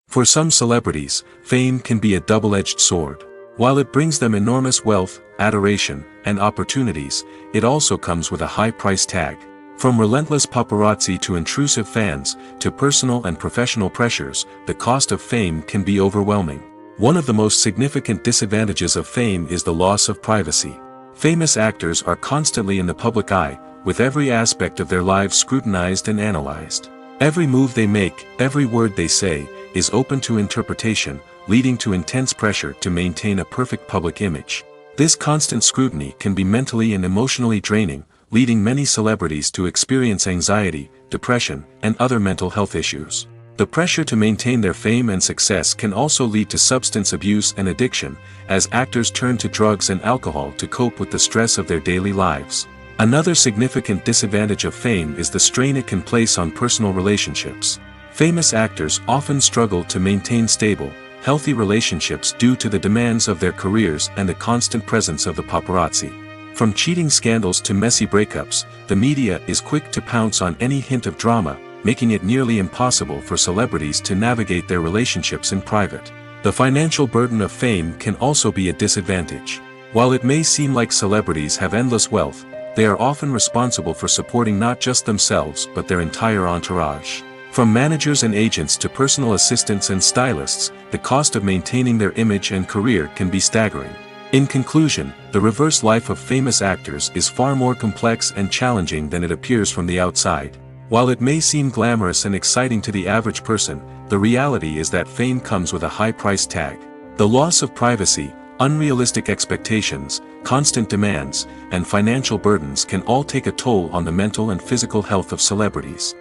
For some celebrities, fame can be a double-edged sword. While it brings them enormous wealth, adoration, and opportunities, it also comes with a high price tag. From relentless paparazzi to intrusive fans, to personal and professional pressures, the cost of fame can be overwhelming. One of the most significant disadvantages of fame is the loss of privacy. Famous actors are constantly in the public eye, with every aspect of their lives scrutinized and analyzed. Every move they make, every word they say, is open to interpretation, leading to intense pressure to maintain a perfect public image. This constant scrutiny can be mentally and emotionally draining, leading many celebrities to experience anxiety, depression, and other mental health issues. The pressure to maintain their fame and success can also lead to substance abuse and addiction, as actors turn to drugs and alcohol to cope with the stress of their daily lives. Another significant disadvantage of fame is the strain it can place on personal relationships. Famous actors often struggle to maintain stable, healthy relationships due to the demands of their careers and the constant presence of the paparazzi. From cheating scandals to messy breakups, the media is quick to pounce on any hint of drama, making it nearly impossible for celebrities to navigate their relationships in private. The financial burden of fame can also be a disadvantage. While it may seem like celebrities have endless wealth, they are often responsible for supporting not just themselves but their entire entourage. From managers and agents to personal assistants and stylists, the cost of maintaining their image and career can be staggering. In conclusion, the reverse life of famous actors is far more complex and challenging than it appears from the outside. While it may seem glamorous and exciting to the average person, the reality is that fame comes with a high price tag. The loss of privacy, unrealistic expectations, constant demands, and financial burdens can all take a toll on the mental and physical health of celebrities.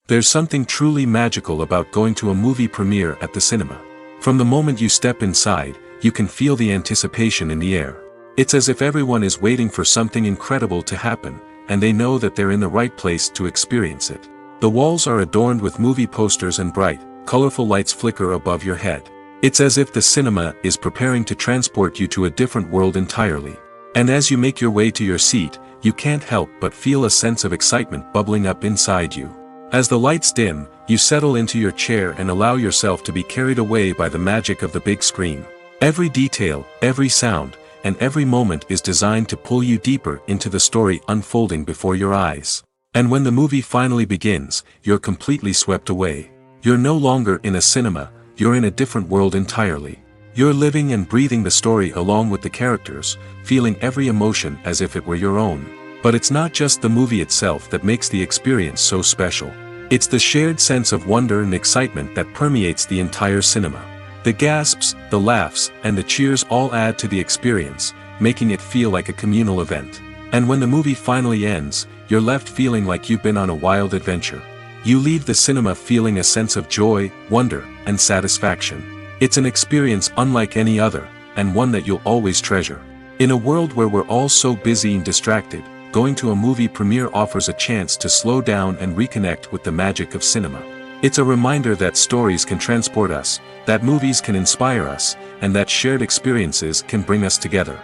There's something truly magical about going to a movie premiere at the cinema. From the moment you step inside, you can feel the anticipation in the air. It's as if everyone is waiting for something incredible to happen, and they know that they're in the right place to experience it. The walls are adorned with movie posters and bright, colorful lights flicker above your head. It's as if the cinema is preparing to transport you to a different world entirely. And as you make your way to your seat, you can't help but feel a sense of excitement bubbling up inside you. As the lights dim, you settle into your chair and allow yourself to be carried away by the magic of the big screen. Every detail, every sound, and every moment is designed to pull you deeper into the story unfolding before your eyes. And when the movie finally begins, you're completely swept away. You're no longer in a cinema, you're in a different world entirely. You're living and breathing the story along with the characters, feeling every emotion as if it were your own. But it's not just the movie itself that makes the experience so special. It's the shared sense of wonder and excitement that permeates the entire cinema. The gasps, the laughs, and the cheers all add to the experience, making it feel like a communal event. And when the movie finally ends, you're left feeling like you've been on a wild adventure. You leave the cinema feeling a sense of joy, wonder, and satisfaction. It's an experience unlike any other, and one that you'll always treasure. In a world where we're all so busy and distracted, going to a movie premiere offers a chance to slow down and reconnect with the magic of cinema. It's a reminder that stories can transport us, that movies can inspire us, and that shared experiences can bring us together.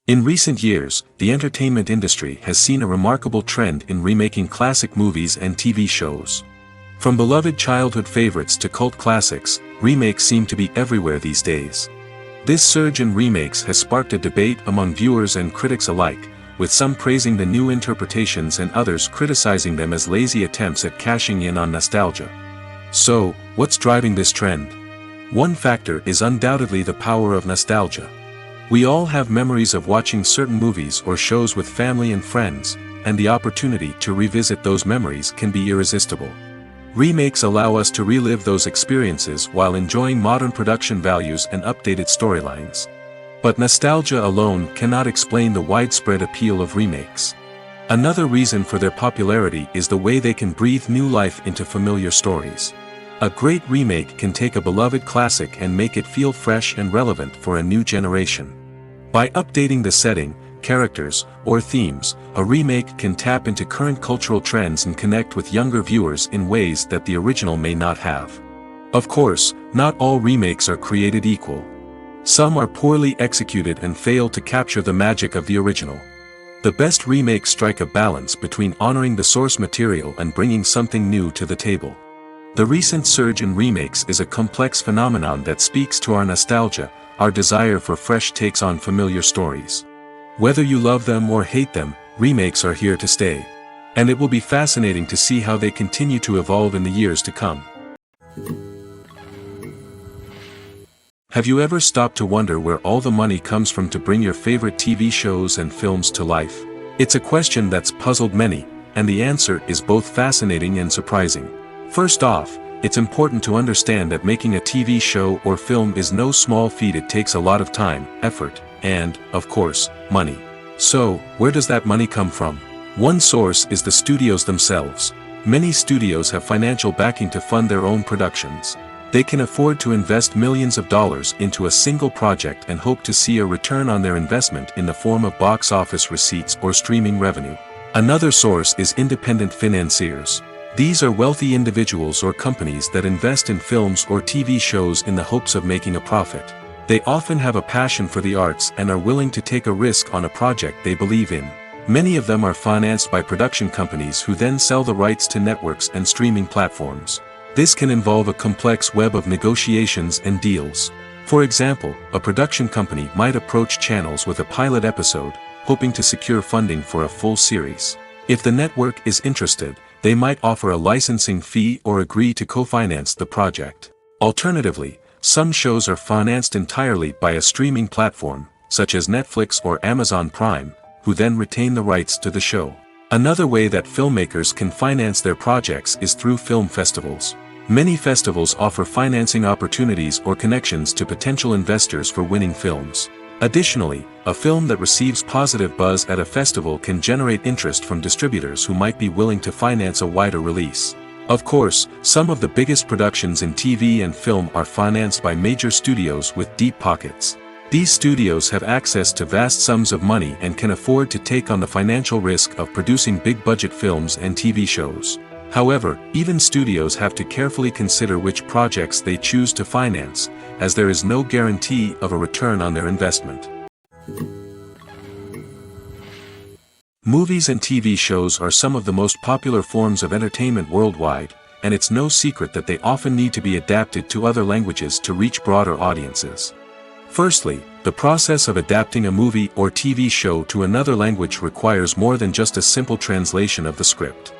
In recent years, the entertainment industry has seen a remarkable trend in remaking classic movies and TV shows. From beloved childhood favorites to cult classics, remakes seem to be everywhere these days. This surge in remakes has sparked a debate among viewers and critics alike, with some praising the new interpretations and others criticizing them as lazy attempts at cashing in on nostalgia. So, what's driving this trend? One factor is undoubtedly the power of nostalgia. We all have memories of watching certain movies or shows with family and friends, and the opportunity to revisit those memories can be irresistible. Remakes allow us to relive those experiences while enjoying modern production values and updated storylines. But nostalgia alone cannot explain the widespread appeal of remakes. Another reason for their popularity is the way they can breathe new life into familiar stories. A great remake can take a beloved classic and make it feel fresh and relevant for a new generation. By updating the setting, characters, or themes, a remake can tap into current cultural trends and connect with younger viewers in ways that the original may not have. Of course, not all remakes are created equal. Some are poorly executed and fail to capture the magic of the original. The best remakes strike a balance between honoring the source material and bringing something new to the table. The recent surge in remakes is a complex phenomenon that speaks to our nostalgia, our desire for fresh takes on familiar stories. Whether you love them or hate them, remakes are here to stay. And it will be fascinating to see how they continue to evolve in the years to come. Have you ever stopped to wonder where all the money comes from to bring your favorite TV shows and films to life? It's a question that's puzzled many, and the answer is both fascinating and surprising. First off, it's important to understand that making a TV show or film is no small feat. It takes a lot of time, effort, and, of course, money. So, where does that money come from? One source is the studios themselves. Many studios have financial backing to fund their own productions. They can afford to invest millions of dollars into a single project and hope to see a return on their investment in the form of box office receipts or streaming revenue. Another source is independent financiers. These are wealthy individuals or companies that invest in films or TV shows in the hopes of making a profit. They often have a passion for the arts and are willing to take a risk on a project they believe in. Many of them are financed by production companies who then sell the rights to networks and streaming platforms. This can involve a complex web of negotiations and deals. For example, a production company might approach channels with a pilot episode, hoping to secure funding for a full series. If the network is interested, they might offer a licensing fee or agree to co-finance the project. Alternatively, some shows are financed entirely by a streaming platform, such as Netflix or Amazon Prime, who then retain the rights to the show. Another way that filmmakers can finance their projects is through film festivals. Many festivals offer financing opportunities or connections to potential investors for winning films. Additionally, a film that receives positive buzz at a festival can generate interest from distributors who might be willing to finance a wider release. Of course, some of the biggest productions in TV and film are financed by major studios with deep pockets. These studios have access to vast sums of money and can afford to take on the financial risk of producing big-budget films and TV shows. However, even studios have to carefully consider which projects they choose to finance, as there is no guarantee of a return on their investment. Movies and TV shows are some of the most popular forms of entertainment worldwide, and it's no secret that they often need to be adapted to other languages to reach broader audiences. Firstly, the process of adapting a movie or TV show to another language requires more than just a simple translation of the script.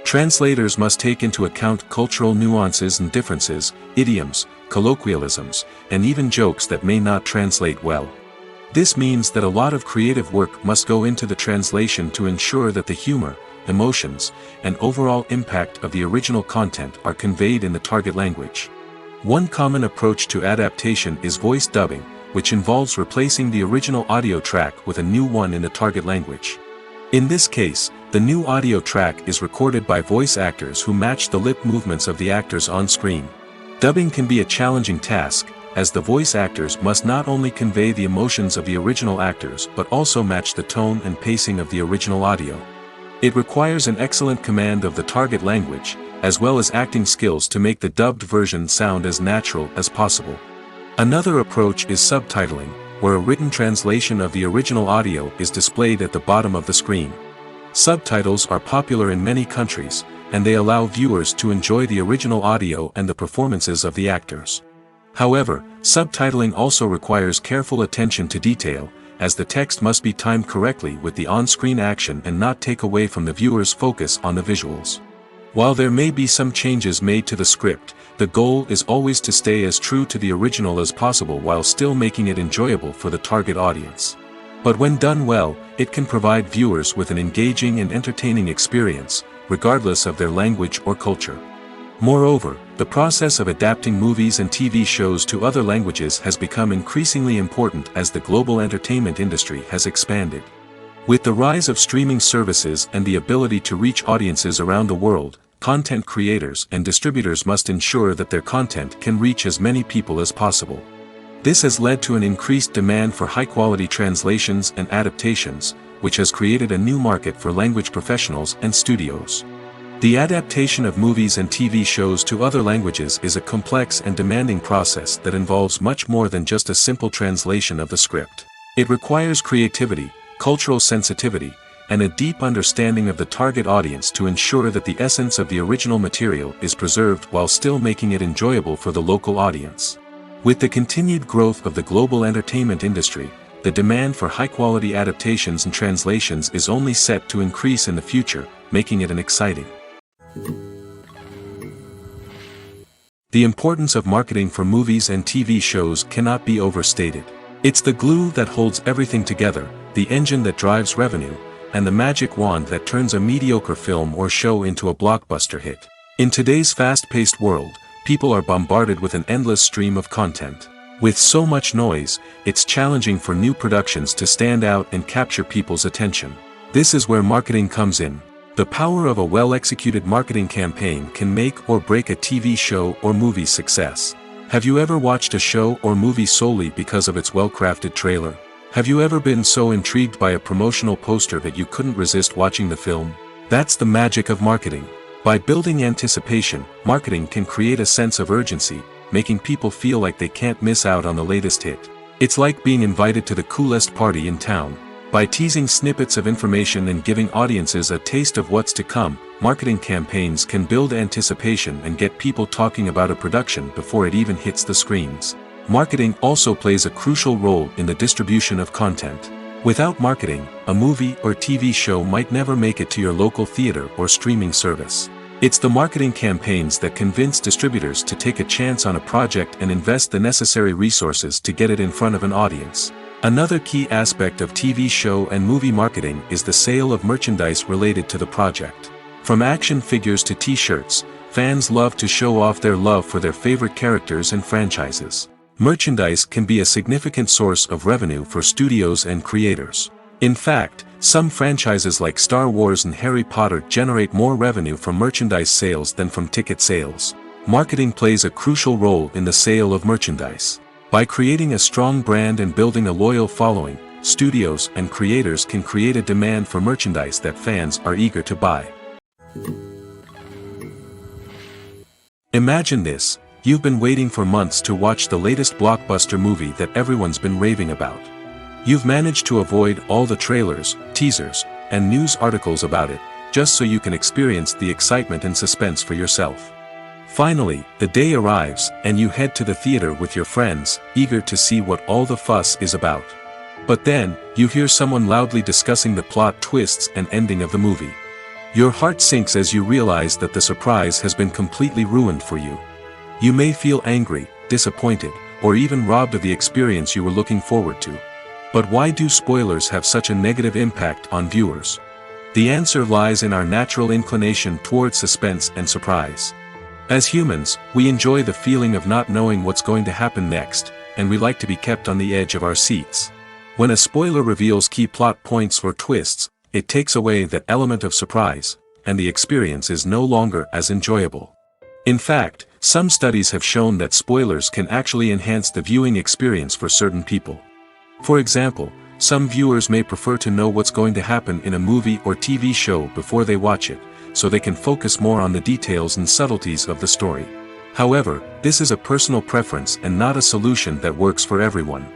Translators must take into account cultural nuances and differences, idioms, colloquialisms, and even jokes that may not translate well. This means that a lot of creative work must go into the translation to ensure that the humor, emotions, and overall impact of the original content are conveyed in the target language. One common approach to adaptation is voice dubbing, which involves replacing the original audio track with a new one in the target language. In this case, the new audio track is recorded by voice actors who match the lip movements of the actors on screen. Dubbing can be a challenging task, as the voice actors must not only convey the emotions of the original actors but also match the tone and pacing of the original audio. It requires an excellent command of the target language, as well as acting skills to make the dubbed version sound as natural as possible. Another approach is subtitling, where a written translation of the original audio is displayed at the bottom of the screen. Subtitles are popular in many countries, and they allow viewers to enjoy the original audio and the performances of the actors. However, subtitling also requires careful attention to detail, as the text must be timed correctly with the on-screen action and not take away from the viewer's focus on the visuals. While there may be some changes made to the script, the goal is always to stay as true to the original as possible while still making it enjoyable for the target audience. But when done well, it can provide viewers with an engaging and entertaining experience, regardless of their language or culture. Moreover, the process of adapting movies and TV shows to other languages has become increasingly important as the global entertainment industry has expanded. With the rise of streaming services and the ability to reach audiences around the world, content creators and distributors must ensure that their content can reach as many people as possible. This has led to an increased demand for high-quality translations and adaptations, which has created a new market for language professionals and studios. The adaptation of movies and TV shows to other languages is a complex and demanding process that involves much more than just a simple translation of the script. It requires creativity, cultural sensitivity, and a deep understanding of the target audience to ensure that the essence of the original material is preserved while still making it enjoyable for the local audience. With the continued growth of the global entertainment industry, the demand for high-quality adaptations and translations is only set to increase in the future, making it an exciting. The importance of marketing for movies and TV shows cannot be overstated. It's the glue that holds everything together, the engine that drives revenue, and the magic wand that turns a mediocre film or show into a blockbuster hit. In today's fast-paced world, people are bombarded with an endless stream of content. With so much noise, it's challenging for new productions to stand out and capture people's attention. This is where marketing comes in. The power of a well-executed marketing campaign can make or break a TV show or movie's success. Have you ever watched a show or movie solely because of its well-crafted trailer? Have you ever been so intrigued by a promotional poster that you couldn't resist watching the film? That's the magic of marketing. By building anticipation, marketing can create a sense of urgency, making people feel like they can't miss out on the latest hit. It's like being invited to the coolest party in town. By teasing snippets of information and giving audiences a taste of what's to come, marketing campaigns can build anticipation and get people talking about a production before it even hits the screens. Marketing also plays a crucial role in the distribution of content. Without marketing, a movie or TV show might never make it to your local theater or streaming service. It's the marketing campaigns that convince distributors to take a chance on a project and invest the necessary resources to get it in front of an audience. Another key aspect of TV show and movie marketing is the sale of merchandise related to the project. From action figures to t-shirts, fans love to show off their love for their favorite characters and franchises. Merchandise can be a significant source of revenue for studios and creators. In fact, some franchises like Star Wars and Harry Potter generate more revenue from merchandise sales than from ticket sales. Marketing plays a crucial role in the sale of merchandise. By creating a strong brand and building a loyal following, studios and creators can create a demand for merchandise that fans are eager to buy. Imagine this: you've been waiting for months to watch the latest blockbuster movie that everyone's been raving about. You've managed to avoid all the trailers, teasers, and news articles about it, just so you can experience the excitement and suspense for yourself. Finally, the day arrives, and you head to the theater with your friends, eager to see what all the fuss is about. But then, you hear someone loudly discussing the plot twists and ending of the movie. Your heart sinks as you realize that the surprise has been completely ruined for you. You may feel angry, disappointed, or even robbed of the experience you were looking forward to. But why do spoilers have such a negative impact on viewers? The answer lies in our natural inclination toward suspense and surprise. As humans, we enjoy the feeling of not knowing what's going to happen next, and we like to be kept on the edge of our seats. When a spoiler reveals key plot points or twists, it takes away that element of surprise, and the experience is no longer as enjoyable. In fact, some studies have shown that spoilers can actually enhance the viewing experience for certain people. For example, some viewers may prefer to know what's going to happen in a movie or TV show before they watch it, so they can focus more on the details and subtleties of the story. However, this is a personal preference and not a solution that works for everyone.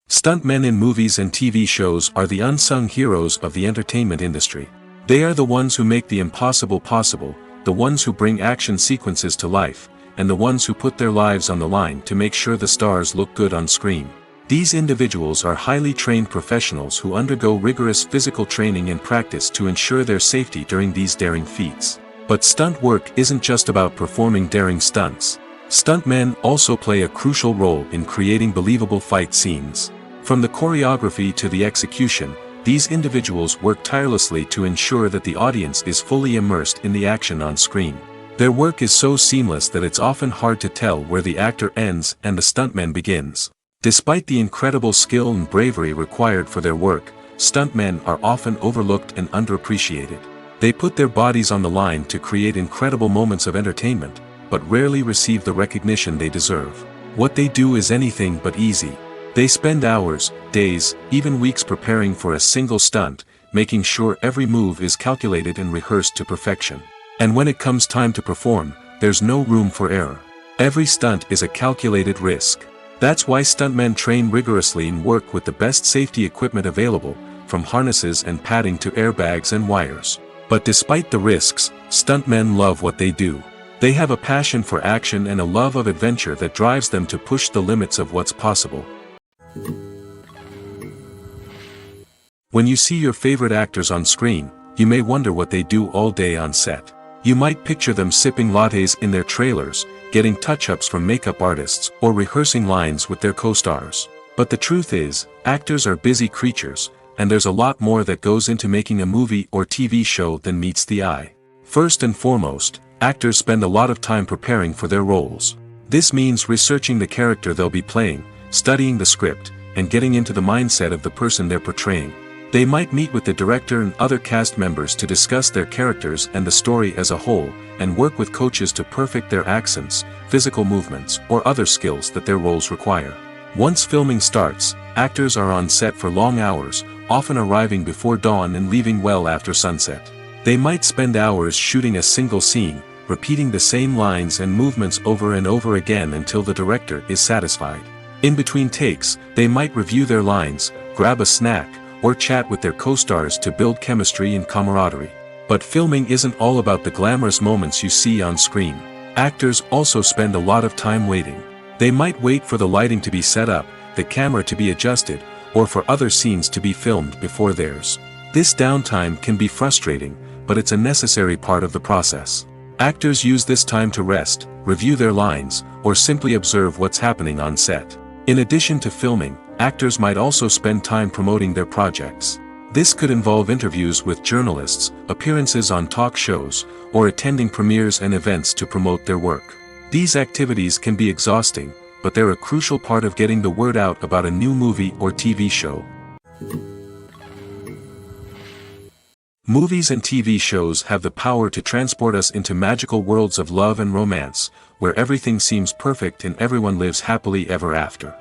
Stuntmen in movies and TV shows are the unsung heroes of the entertainment industry. They are the ones who make the impossible possible, the ones who bring action sequences to life, and the ones who put their lives on the line to make sure the stars look good on screen. These individuals are highly trained professionals who undergo rigorous physical training and practice to ensure their safety during these daring feats. But stunt work isn't just about performing daring stunts. Stuntmen also play a crucial role in creating believable fight scenes. From the choreography to the execution, these individuals work tirelessly to ensure that the audience is fully immersed in the action on screen. Their work is so seamless that it's often hard to tell where the actor ends and the stuntman begins. Despite the incredible skill and bravery required for their work, stuntmen are often overlooked and underappreciated. They put their bodies on the line to create incredible moments of entertainment, but rarely receive the recognition they deserve. What they do is anything but easy. They spend hours, days, even weeks preparing for a single stunt, making sure every move is calculated and rehearsed to perfection. And when it comes time to perform, there's no room for error. Every stunt is a calculated risk. That's why stuntmen train rigorously and work with the best safety equipment available, from harnesses and padding to airbags and wires. But despite the risks, stuntmen love what they do. They have a passion for action and a love of adventure that drives them to push the limits of what's possible. When you see your favorite actors on screen, you may wonder what they do all day on set. You might picture them sipping lattes in their trailers, getting touch-ups from makeup artists, or rehearsing lines with their co-stars. But the truth is, actors are busy creatures, and there's a lot more that goes into making a movie or TV show than meets the eye. First and foremost, actors spend a lot of time preparing for their roles. This means researching the character they'll be playing, studying the script, and getting into the mindset of the person they're portraying. They might meet with the director and other cast members to discuss their characters and the story as a whole, and work with coaches to perfect their accents, physical movements, or other skills that their roles require. Once filming starts, actors are on set for long hours, often arriving before dawn and leaving well after sunset. They might spend hours shooting a single scene, repeating the same lines and movements over and over again until the director is satisfied. In between takes, they might review their lines, grab a snack, or chat with their co-stars to build chemistry and camaraderie. But filming isn't all about the glamorous moments you see on screen. Actors also spend a lot of time waiting. They might wait for the lighting to be set up, the camera to be adjusted, or for other scenes to be filmed before theirs. This downtime can be frustrating, but it's a necessary part of the process. Actors use this time to rest, review their lines, or simply observe what's happening on set. In addition to filming, actors might also spend time promoting their projects. This could involve interviews with journalists, appearances on talk shows, or attending premieres and events to promote their work. These activities can be exhausting, but they're a crucial part of getting the word out about a new movie or TV show. Movies and TV shows have the power to transport us into magical worlds of love and romance, where everything seems perfect and everyone lives happily ever after.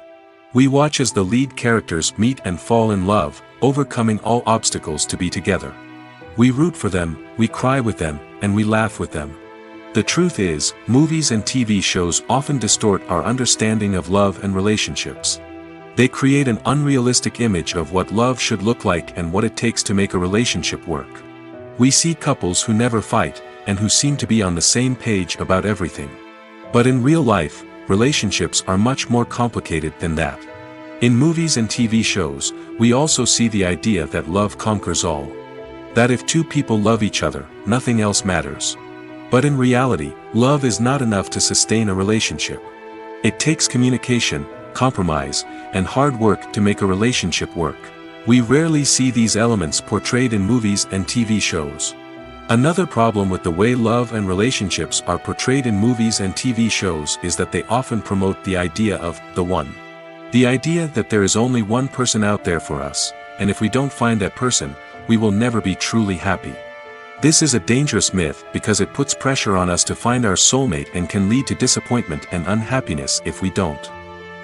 We watch as the lead characters meet and fall in love, overcoming all obstacles to be together. We root for them, we cry with them, and we laugh with them. The truth is, movies and TV shows often distort our understanding of love and relationships. They create an unrealistic image of what love should look like and what it takes to make a relationship work. We see couples who never fight, and who seem to be on the same page about everything. But in real life, relationships are much more complicated than that. In movies and TV shows, we also see the idea that love conquers all. That if two people love each other, nothing else matters. But in reality, love is not enough to sustain a relationship. It takes communication, compromise, and hard work to make a relationship work. We rarely see these elements portrayed in movies and TV shows. Another problem with the way love and relationships are portrayed in movies and TV shows is that they often promote the idea of the one. The idea that there is only one person out there for us, and if we don't find that person, we will never be truly happy. This is a dangerous myth because it puts pressure on us to find our soulmate and can lead to disappointment and unhappiness if we don't.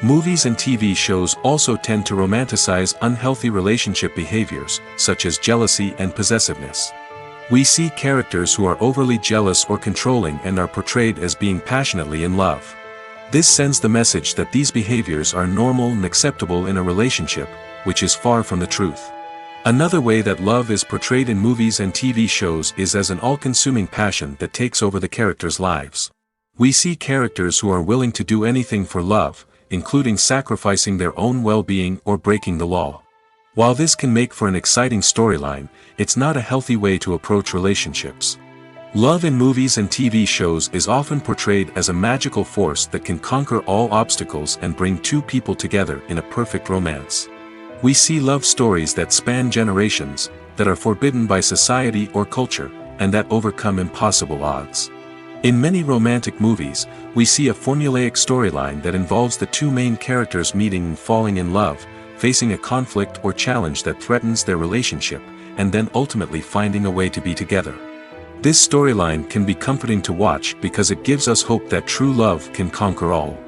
Movies and TV shows also tend to romanticize unhealthy relationship behaviors, such as jealousy and possessiveness. We see characters who are overly jealous or controlling and are portrayed as being passionately in love. This sends the message that these behaviors are normal and acceptable in a relationship, which is far from the truth. Another way that love is portrayed in movies and TV shows is as an all-consuming passion that takes over the characters' lives. We see characters who are willing to do anything for love, including sacrificing their own well-being or breaking the law. While this can make for an exciting storyline, it's not a healthy way to approach relationships. Love in movies and TV shows is often portrayed as a magical force that can conquer all obstacles and bring two people together in a perfect romance. We see love stories that span generations, that are forbidden by society or culture, and that overcome impossible odds. In many romantic movies, we see a formulaic storyline that involves the two main characters meeting and falling in love, facing a conflict or challenge that threatens their relationship, and then ultimately finding a way to be together. This storyline can be comforting to watch because it gives us hope that true love can conquer all.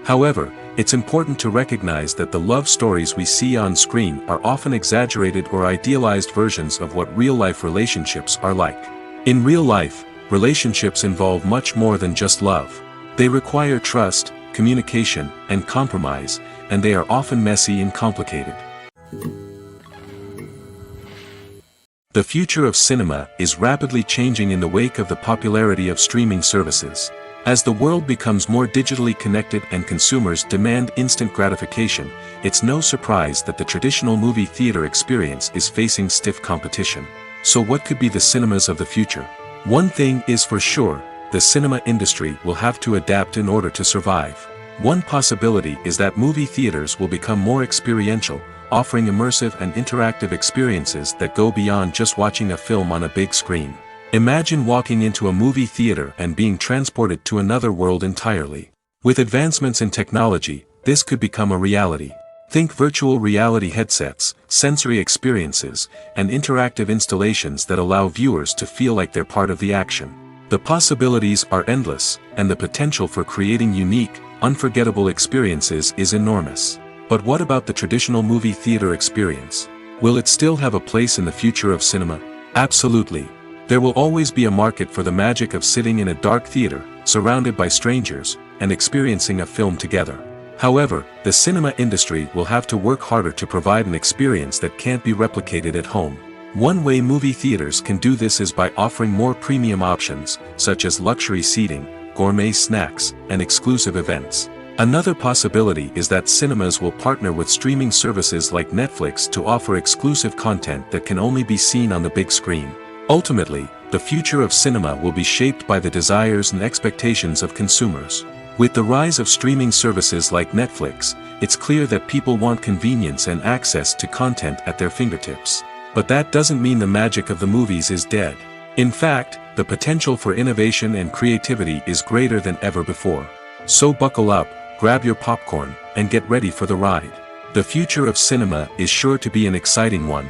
However, it's important to recognize that the love stories we see on screen are often exaggerated or idealized versions of what real-life relationships are like. In real life, relationships involve much more than just love. They require trust, communication, and compromise, and they are often messy and complicated. The future of cinema is rapidly changing in the wake of the popularity of streaming services. As the world becomes more digitally connected and consumers demand instant gratification, it's no surprise that the traditional movie theater experience is facing stiff competition. So what could be the cinemas of the future? One thing is for sure, the cinema industry will have to adapt in order to survive. One possibility is that movie theaters will become more experiential, offering immersive and interactive experiences that go beyond just watching a film on a big screen. Imagine walking into a movie theater and being transported to another world entirely. With advancements in technology, this could become a reality. Think virtual reality headsets, sensory experiences, and interactive installations that allow viewers to feel like they're part of the action. The possibilities are endless, and the potential for creating unique, unforgettable experiences is enormous. But what about the traditional movie theater experience? Will it still have a place in the future of cinema? Absolutely. There will always be a market for the magic of sitting in a dark theater, surrounded by strangers, and experiencing a film together. However, the cinema industry will have to work harder to provide an experience that can't be replicated at home. One way movie theaters can do this is by offering more premium options, such as luxury seating, gourmet snacks, and exclusive events. Another possibility is that cinemas will partner with streaming services like Netflix to offer exclusive content that can only be seen on the big screen. Ultimately, the future of cinema will be shaped by the desires and expectations of consumers. With the rise of streaming services like Netflix, it's clear that people want convenience and access to content at their fingertips. But that doesn't mean the magic of the movies is dead. In fact, the potential for innovation and creativity is greater than ever before. So buckle up, grab your popcorn, and get ready for the ride. The future of cinema is sure to be an exciting one.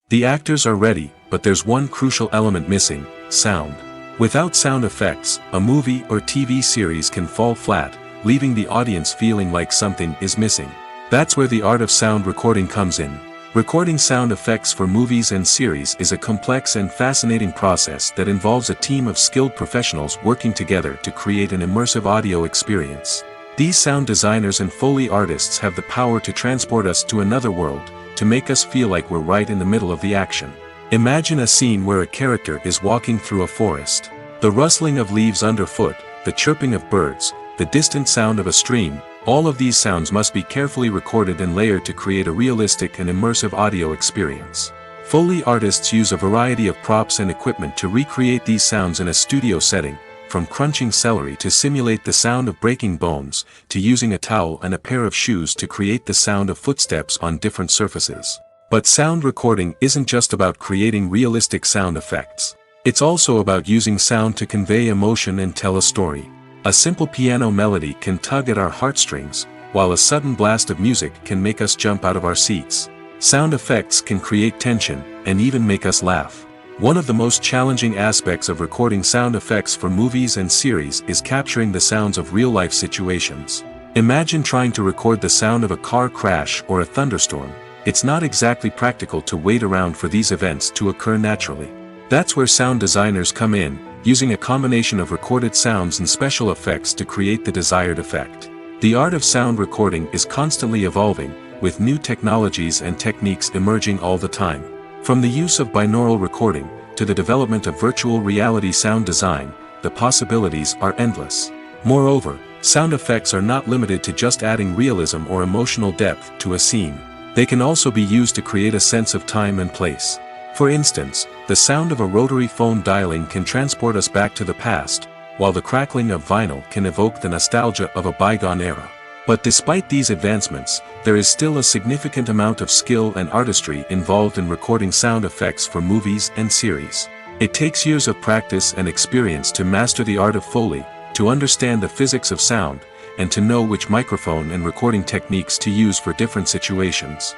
The actors are ready, but there's one crucial element missing: sound. Without sound effects, a movie or TV series can fall flat, leaving the audience feeling like something is missing. That's where the art of sound recording comes in. Recording sound effects for movies and series is a complex and fascinating process that involves a team of skilled professionals working together to create an immersive audio experience. These sound designers and Foley artists have the power to transport us to another world, to make us feel like we're right in the middle of the action. Imagine a scene where a character is walking through a forest. The rustling of leaves underfoot, the chirping of birds, the distant sound of a stream, all of these sounds must be carefully recorded and layered to create a realistic and immersive audio experience. Foley artists use a variety of props and equipment to recreate these sounds in a studio setting, from crunching celery to simulate the sound of breaking bones, to using a towel and a pair of shoes to create the sound of footsteps on different surfaces. But sound recording isn't just about creating realistic sound effects. It's also about using sound to convey emotion and tell a story. A simple piano melody can tug at our heartstrings, while a sudden blast of music can make us jump out of our seats. Sound effects can create tension, and even make us laugh. One of the most challenging aspects of recording sound effects for movies and series is capturing the sounds of real-life situations. Imagine trying to record the sound of a car crash or a thunderstorm. It's not exactly practical to wait around for these events to occur naturally. That's where sound designers come in, using a combination of recorded sounds and special effects to create the desired effect. The art of sound recording is constantly evolving, with new technologies and techniques emerging all the time. From the use of binaural recording, to the development of virtual reality sound design, the possibilities are endless. Moreover, sound effects are not limited to just adding realism or emotional depth to a scene. They can also be used to create a sense of time and place. For instance, the sound of a rotary phone dialing can transport us back to the past, while the crackling of vinyl can evoke the nostalgia of a bygone era. But despite these advancements, there is still a significant amount of skill and artistry involved in recording sound effects for movies and series. It takes years of practice and experience to master the art of Foley, to understand the physics of sound, and to know which microphone and recording techniques to use for different situations.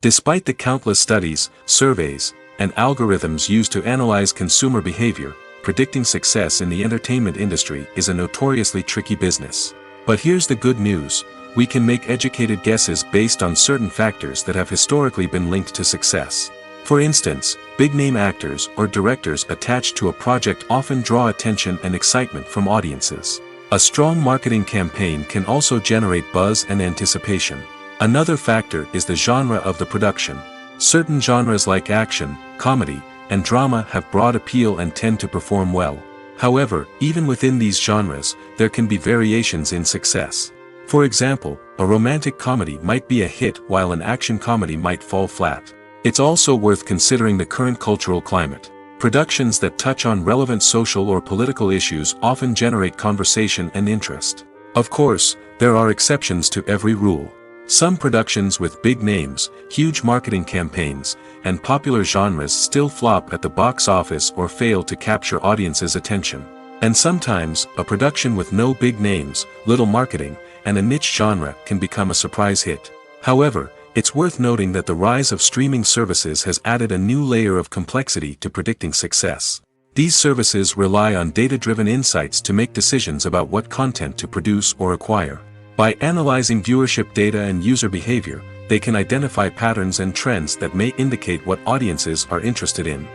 Despite the countless studies, surveys, and algorithms used to analyze consumer behavior, predicting success in the entertainment industry is a notoriously tricky business. But here's the good news: we can make educated guesses based on certain factors that have historically been linked to success. For instance, big-name actors or directors attached to a project often draw attention and excitement from audiences. A strong marketing campaign can also generate buzz and anticipation. Another factor is the genre of the production. Certain genres like action, comedy, and drama have broad appeal and tend to perform well. However, even within these genres, there can be variations in success. For example, a romantic comedy might be a hit while an action comedy might fall flat. It's also worth considering the current cultural climate. Productions that touch on relevant social or political issues often generate conversation and interest. Of course, there are exceptions to every rule. Some productions with big names, huge marketing campaigns, and popular genres still flop at the box office or fail to capture audiences' attention. And sometimes, a production with no big names, little marketing, and a niche genre can become a surprise hit. However, it's worth noting that the rise of streaming services has added a new layer of complexity to predicting success. These services rely on data-driven insights to make decisions about what content to produce or acquire. By analyzing viewership data and user behavior, they can identify patterns and trends that may indicate what audiences are interested in.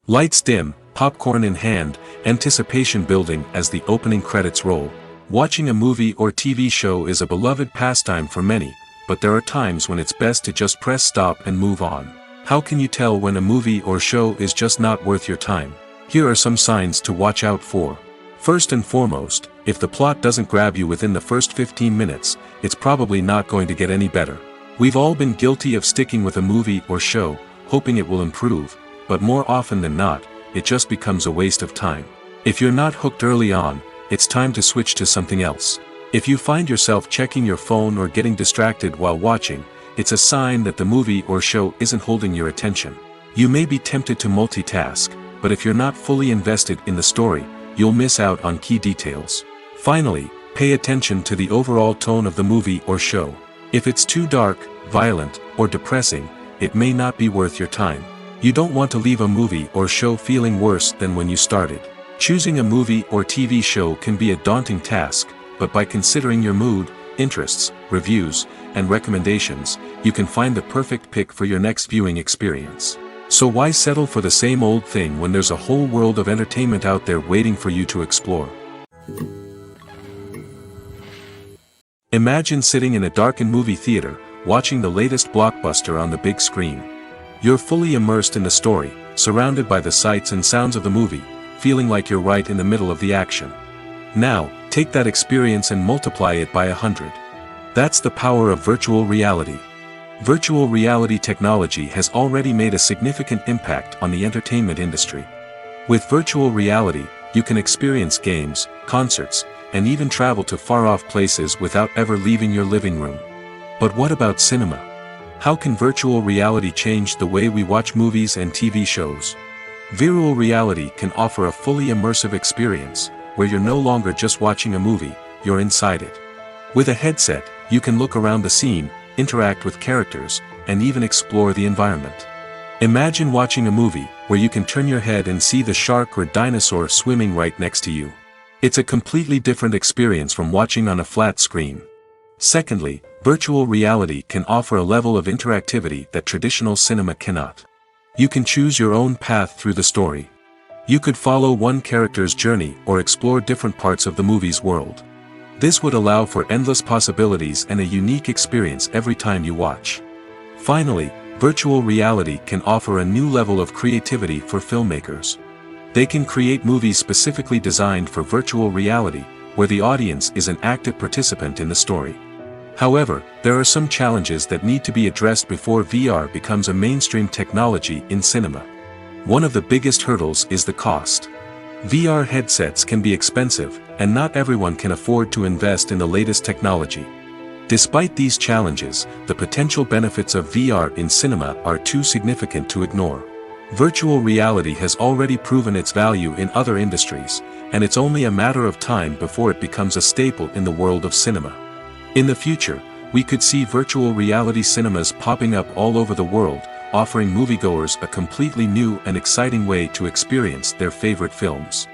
Lights dim, popcorn in hand, anticipation building as the opening credits roll. Watching a movie or TV show is a beloved pastime for many, but there are times when it's best to just press stop and move on. How can you tell when a movie or show is just not worth your time? Here are some signs to watch out for. First and foremost, if the plot doesn't grab you within the first 15 minutes, it's probably not going to get any better. We've all been guilty of sticking with a movie or show, hoping it will improve, but more often than not, it just becomes a waste of time. If you're not hooked early on, it's time to switch to something else. If you find yourself checking your phone or getting distracted while watching, it's a sign that the movie or show isn't holding your attention. You may be tempted to multitask, but if you're not fully invested in the story, you'll miss out on key details. Finally, pay attention to the overall tone of the movie or show. If it's too dark, violent, or depressing, it may not be worth your time. You don't want to leave a movie or show feeling worse than when you started. Choosing a movie or TV show can be a daunting task, but by considering your mood, interests, reviews, and recommendations, you can find the perfect pick for your next viewing experience. So why settle for the same old thing when there's a whole world of entertainment out there waiting for you to explore? Imagine sitting in a darkened movie theater, watching the latest blockbuster on the big screen. You're fully immersed in the story, surrounded by the sights and sounds of the movie, feeling like you're right in the middle of the action. Now, take that experience and multiply it by 100. That's the power of virtual reality. Virtual reality technology has already made a significant impact on the entertainment industry. With virtual reality, you can experience games, concerts, and even travel to far-off places without ever leaving your living room. But what about cinema? How can virtual reality change the way we watch movies and TV shows? Virtual reality can offer a fully immersive experience, where you're no longer just watching a movie, you're inside it. With a headset, you can look around the scene, interact with characters, and even explore the environment. Imagine watching a movie where you can turn your head and see the shark or dinosaur swimming right next to you. It's a completely different experience from watching on a flat screen. Secondly, virtual reality can offer a level of interactivity that traditional cinema cannot. You can choose your own path through the story. You could follow one character's journey or explore different parts of the movie's world. This would allow for endless possibilities and a unique experience every time you watch. Finally, virtual reality can offer a new level of creativity for filmmakers. They can create movies specifically designed for virtual reality, where the audience is an active participant in the story. However, there are some challenges that need to be addressed before VR becomes a mainstream technology in cinema. One of the biggest hurdles is the cost. VR headsets can be expensive, and not everyone can afford to invest in the latest technology. Despite these challenges, the potential benefits of VR in cinema are too significant to ignore. Virtual reality has already proven its value in other industries, and it's only a matter of time before it becomes a staple in the world of cinema. In the future, we could see virtual reality cinemas popping up all over the world, offering moviegoers a completely new and exciting way to experience their favorite films.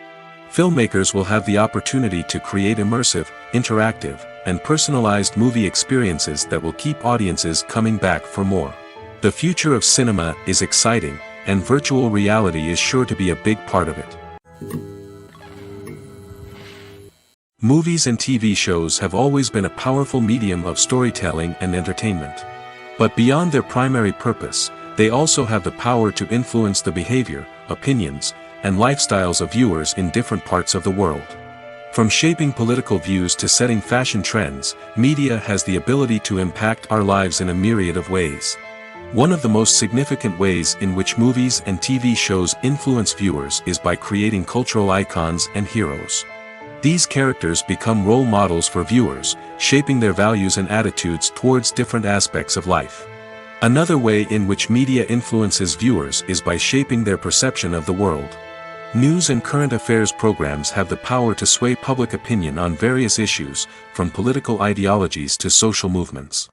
Filmmakers will have the opportunity to create immersive, interactive, and personalized movie experiences that will keep audiences coming back for more. The future of cinema is exciting, and virtual reality is sure to be a big part of it. Movies and TV shows have always been a powerful medium of storytelling and entertainment. But beyond their primary purpose, they also have the power to influence the behavior, opinions, and lifestyles of viewers in different parts of the world. From shaping political views to setting fashion trends, media has the ability to impact our lives in a myriad of ways. One of the most significant ways in which movies and TV shows influence viewers is by creating cultural icons and heroes. These characters become role models for viewers, shaping their values and attitudes towards different aspects of life. Another way in which media influences viewers is by shaping their perception of the world. News and current affairs programs have the power to sway public opinion on various issues, from political ideologies to social movements.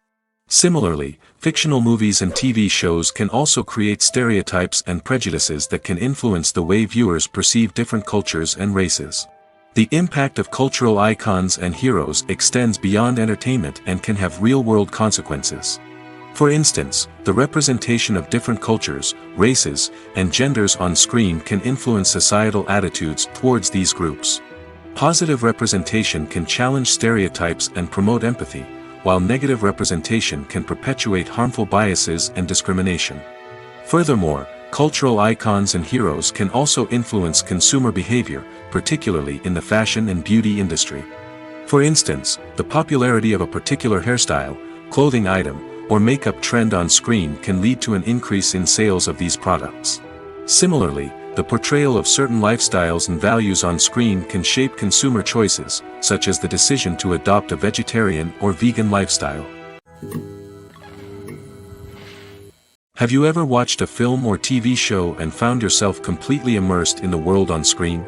Similarly, fictional movies and TV shows can also create stereotypes and prejudices that can influence the way viewers perceive different cultures and races. The impact of cultural icons and heroes extends beyond entertainment and can have real-world consequences. For instance, the representation of different cultures, races, and genders on screen can influence societal attitudes towards these groups. Positive representation can challenge stereotypes and promote empathy, while negative representation can perpetuate harmful biases and discrimination. Furthermore, cultural icons and heroes can also influence consumer behavior, particularly in the fashion and beauty industry. For instance, the popularity of a particular hairstyle, clothing item, or makeup trend on screen can lead to an increase in sales of these products. Similarly, the portrayal of certain lifestyles and values on screen can shape consumer choices, such as the decision to adopt a vegetarian or vegan lifestyle. Have you ever watched a film or TV show and found yourself completely immersed in the world on screen?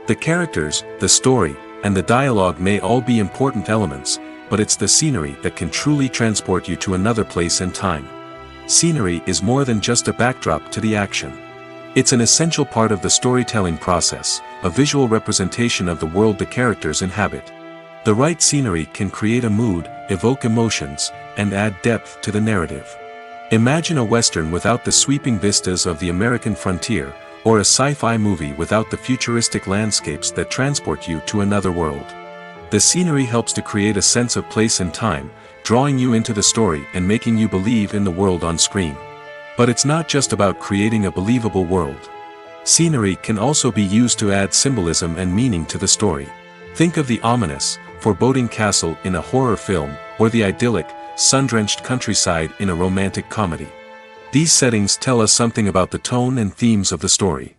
The characters, the story, and the dialogue may all be important elements, but it's the scenery that can truly transport you to another place and time. Scenery is more than just a backdrop to the action. It's an essential part of the storytelling process, a visual representation of the world the characters inhabit. The right scenery can create a mood, evoke emotions, and add depth to the narrative. Imagine a Western without the sweeping vistas of the American frontier, or a sci-fi movie without the futuristic landscapes that transport you to another world. The scenery helps to create a sense of place and time, drawing you into the story and making you believe in the world on screen. But it's not just about creating a believable world. Scenery can also be used to add symbolism and meaning to the story. Think of the ominous, foreboding castle in a horror film, or the idyllic, sun-drenched countryside in a romantic comedy. These settings tell us something about the tone and themes of the story.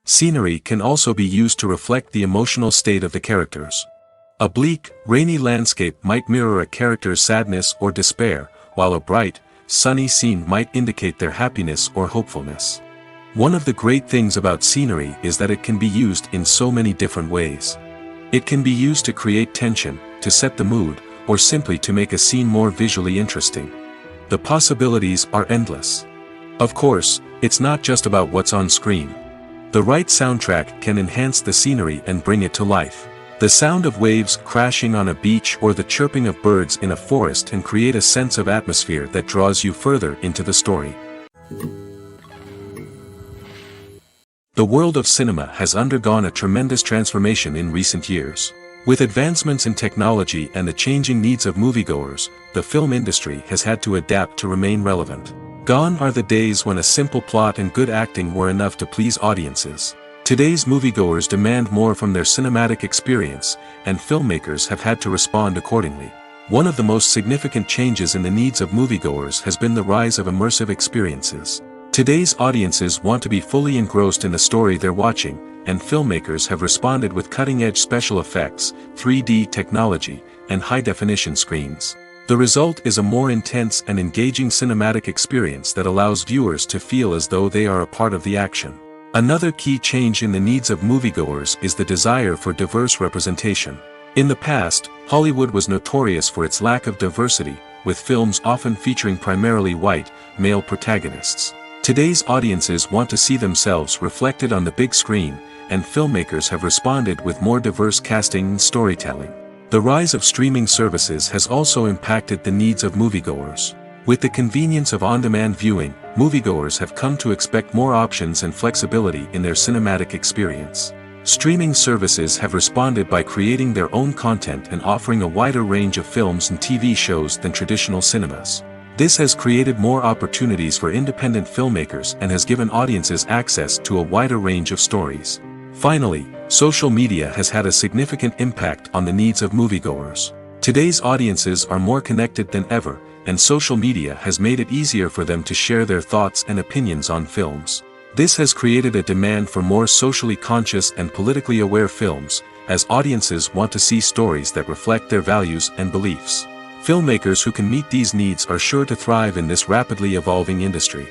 Scenery can also be used to reflect the emotional state of the characters. A bleak, rainy landscape might mirror a character's sadness or despair, while a bright, sunny scene might indicate their happiness or hopefulness. One of the great things about scenery is that it can be used in so many different ways. It can be used to create tension, to set the mood, or simply to make a scene more visually interesting. The possibilities are endless. Of course, it's not just about what's on screen. The right soundtrack can enhance the scenery and bring it to life. The sound of waves crashing on a beach or the chirping of birds in a forest can create a sense of atmosphere that draws you further into the story. The world of cinema has undergone a tremendous transformation in recent years. With advancements in technology and the changing needs of moviegoers, the film industry has had to adapt to remain relevant. Gone are the days when a simple plot and good acting were enough to please audiences. Today's moviegoers demand more from their cinematic experience, and filmmakers have had to respond accordingly. One of the most significant changes in the needs of moviegoers has been the rise of immersive experiences. Today's audiences want to be fully engrossed in the story they're watching, and filmmakers have responded with cutting-edge special effects, 3D technology, and high-definition screens. The result is a more intense and engaging cinematic experience that allows viewers to feel as though they are a part of the action. Another key change in the needs of moviegoers is the desire for diverse representation. In the past, Hollywood was notorious for its lack of diversity, with films often featuring primarily white, male protagonists. Today's audiences want to see themselves reflected on the big screen, and filmmakers have responded with more diverse casting and storytelling. The rise of streaming services has also impacted the needs of moviegoers. With the convenience of on-demand viewing, moviegoers have come to expect more options and flexibility in their cinematic experience. Streaming services have responded by creating their own content and offering a wider range of films and TV shows than traditional cinemas. This has created more opportunities for independent filmmakers and has given audiences access to a wider range of stories. Finally, social media has had a significant impact on the needs of moviegoers. Today's audiences are more connected than ever, and social media has made it easier for them to share their thoughts and opinions on films. This has created a demand for more socially conscious and politically aware films, as audiences want to see stories that reflect their values and beliefs. Filmmakers who can meet these needs are sure to thrive in this rapidly evolving industry.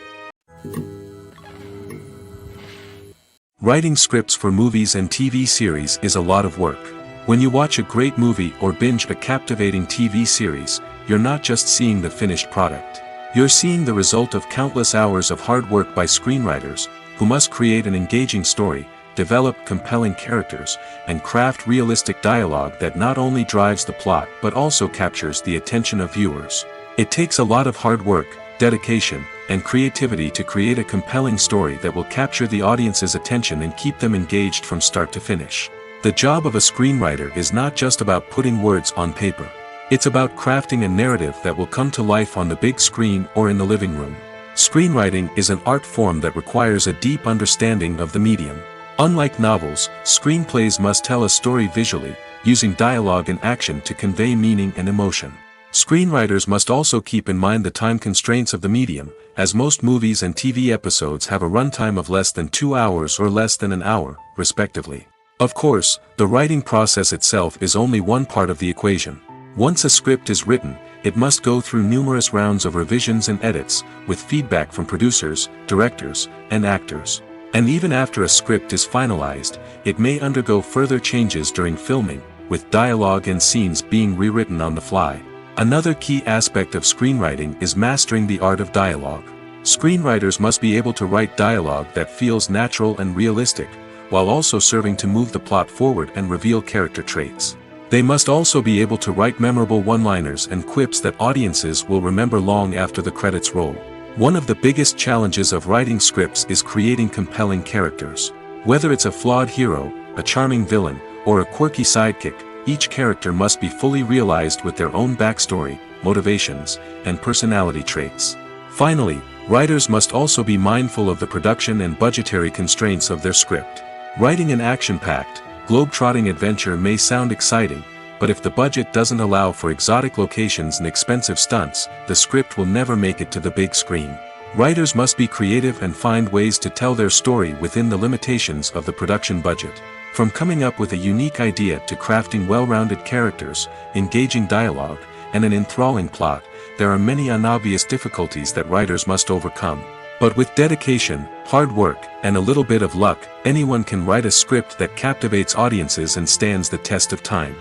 Writing scripts for movies and TV series is a lot of work. When you watch a great movie or binge a captivating TV series, you're not just seeing the finished product. You're seeing the result of countless hours of hard work by screenwriters, who must create an engaging story, develop compelling characters, and craft realistic dialogue that not only drives the plot but also captures the attention of viewers. It takes a lot of hard work, dedication, and creativity to create a compelling story that will capture the audience's attention and keep them engaged from start to finish. The job of a screenwriter is not just about putting words on paper. It's about crafting a narrative that will come to life on the big screen or in the living room. Screenwriting is an art form that requires a deep understanding of the medium. Unlike novels, screenplays must tell a story visually, using dialogue and action to convey meaning and emotion. Screenwriters must also keep in mind the time constraints of the medium, as most movies and TV episodes have a runtime of less than 2 hours or less than an hour, respectively. Of course, the writing process itself is only one part of the equation. Once a script is written, it must go through numerous rounds of revisions and edits, with feedback from producers, directors, and actors. And even after a script is finalized, it may undergo further changes during filming, with dialogue and scenes being rewritten on the fly. Another key aspect of screenwriting is mastering the art of dialogue. Screenwriters must be able to write dialogue that feels natural and realistic, while also serving to move the plot forward and reveal character traits. They must also be able to write memorable one-liners and quips that audiences will remember long after the credits roll. One of the biggest challenges of writing scripts is creating compelling characters. Whether it's a flawed hero, a charming villain, or a quirky sidekick, each character must be fully realized with their own backstory, motivations, and personality traits. Finally, writers must also be mindful of the production and budgetary constraints of their script. Writing an action-packed, globe-trotting adventure may sound exciting, but if the budget doesn't allow for exotic locations and expensive stunts, the script will never make it to the big screen. Writers must be creative and find ways to tell their story within the limitations of the production budget. From coming up with a unique idea to crafting well-rounded characters, engaging dialogue, and an enthralling plot, there are many unobvious difficulties that writers must overcome. But with dedication, hard work, and a little bit of luck, anyone can write a script that captivates audiences and stands the test of time.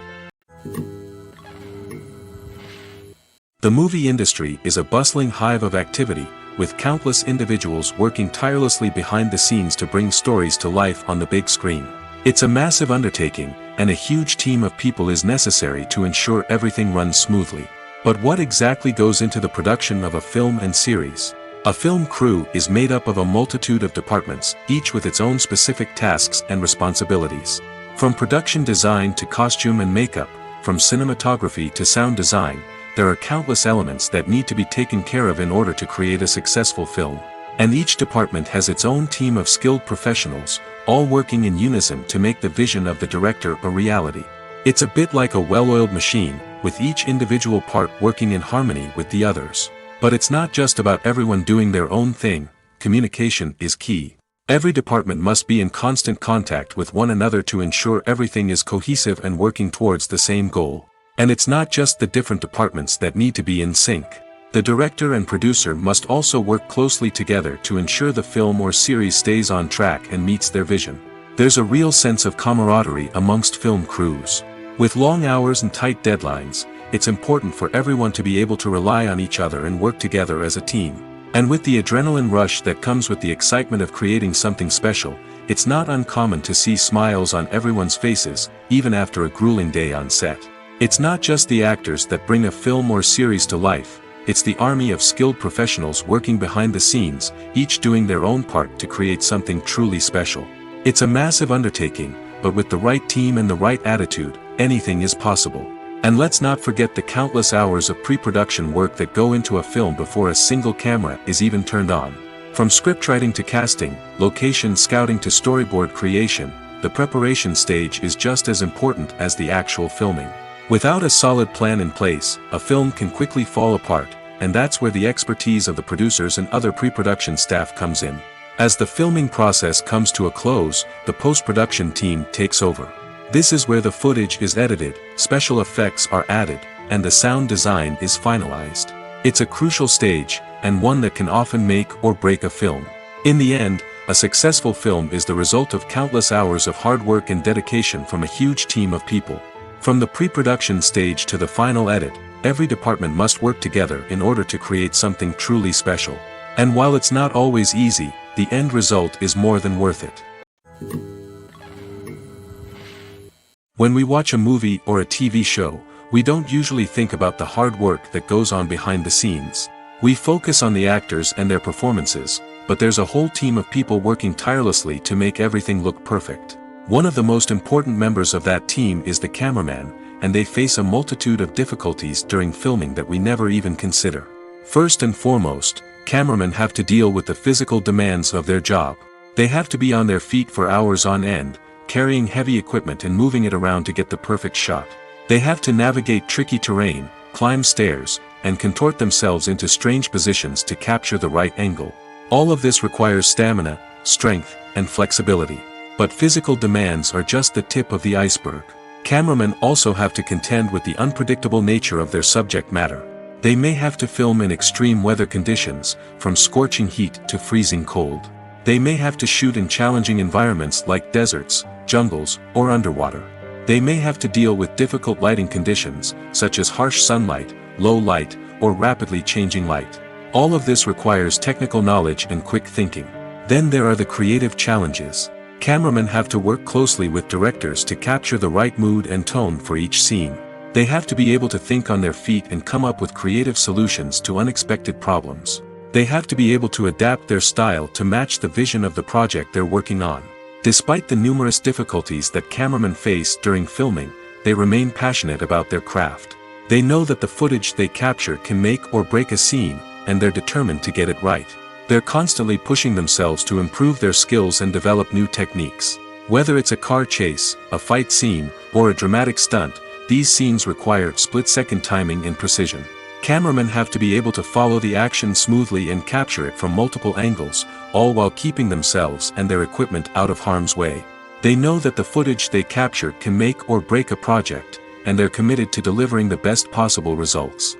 The movie industry is a bustling hive of activity, with countless individuals working tirelessly behind the scenes to bring stories to life on the big screen. It's a massive undertaking, and a huge team of people is necessary to ensure everything runs smoothly. But what exactly goes into the production of a film and series? A film crew is made up of a multitude of departments, each with its own specific tasks and responsibilities. From production design to costume and makeup, from cinematography to sound design, there are countless elements that need to be taken care of in order to create a successful film. And each department has its own team of skilled professionals, all working in unison to make the vision of the director a reality. It's a bit like a well-oiled machine, with each individual part working in harmony with the others. But it's not just about everyone doing their own thing. Communication is key. Every department must be in constant contact with one another to ensure everything is cohesive and working towards the same goal. And it's not just the different departments that need to be in sync. The director and producer must also work closely together to ensure the film or series stays on track and meets their vision. There's a real sense of camaraderie amongst film crews. With long hours and tight deadlines, it's important for everyone to be able to rely on each other and work together as a team. And with the adrenaline rush that comes with the excitement of creating something special, it's not uncommon to see smiles on everyone's faces, even after a grueling day on set. It's not just the actors that bring a film or series to life, it's the army of skilled professionals working behind the scenes, each doing their own part to create something truly special. It's a massive undertaking, but with the right team and the right attitude, anything is possible. And let's not forget the countless hours of pre-production work that go into a film before a single camera is even turned on. From scriptwriting to casting, location scouting to storyboard creation, the preparation stage is just as important as the actual filming. Without a solid plan in place, a film can quickly fall apart, and that's where the expertise of the producers and other pre-production staff comes in. As the filming process comes to a close, the post-production team takes over. This is where the footage is edited, special effects are added, and the sound design is finalized. It's a crucial stage, and one that can often make or break a film. In the end, a successful film is the result of countless hours of hard work and dedication from a huge team of people. From the pre-production stage to the final edit, every department must work together in order to create something truly special. And while it's not always easy, the end result is more than worth it. When we watch a movie or a TV show, we don't usually think about the hard work that goes on behind the scenes. We focus on the actors and their performances, but there's a whole team of people working tirelessly to make everything look perfect. One of the most important members of that team is the cameraman, and they face a multitude of difficulties during filming that we never even consider. First and foremost, cameramen have to deal with the physical demands of their job. They have to be on their feet for hours on end, carrying heavy equipment and moving it around to get the perfect shot. They have to navigate tricky terrain, climb stairs, and contort themselves into strange positions to capture the right angle. All of this requires stamina, strength, and flexibility. But physical demands are just the tip of the iceberg. Cameramen also have to contend with the unpredictable nature of their subject matter. They may have to film in extreme weather conditions, from scorching heat to freezing cold. They may have to shoot in challenging environments like deserts, jungles, or underwater. They may have to deal with difficult lighting conditions, such as harsh sunlight, low light, or rapidly changing light. All of this requires technical knowledge and quick thinking. Then there are the creative challenges. Cameramen have to work closely with directors to capture the right mood and tone for each scene. They have to be able to think on their feet and come up with creative solutions to unexpected problems. They have to be able to adapt their style to match the vision of the project they're working on. Despite the numerous difficulties that cameramen face during filming, they remain passionate about their craft. They know that the footage they capture can make or break a scene, and they're determined to get it right. They're constantly pushing themselves to improve their skills and develop new techniques. Whether it's a car chase, a fight scene, or a dramatic stunt, these scenes require split-second timing and precision. Cameramen have to be able to follow the action smoothly and capture it from multiple angles, all while keeping themselves and their equipment out of harm's way. They know that the footage they capture can make or break a project, and they're committed to delivering the best possible results.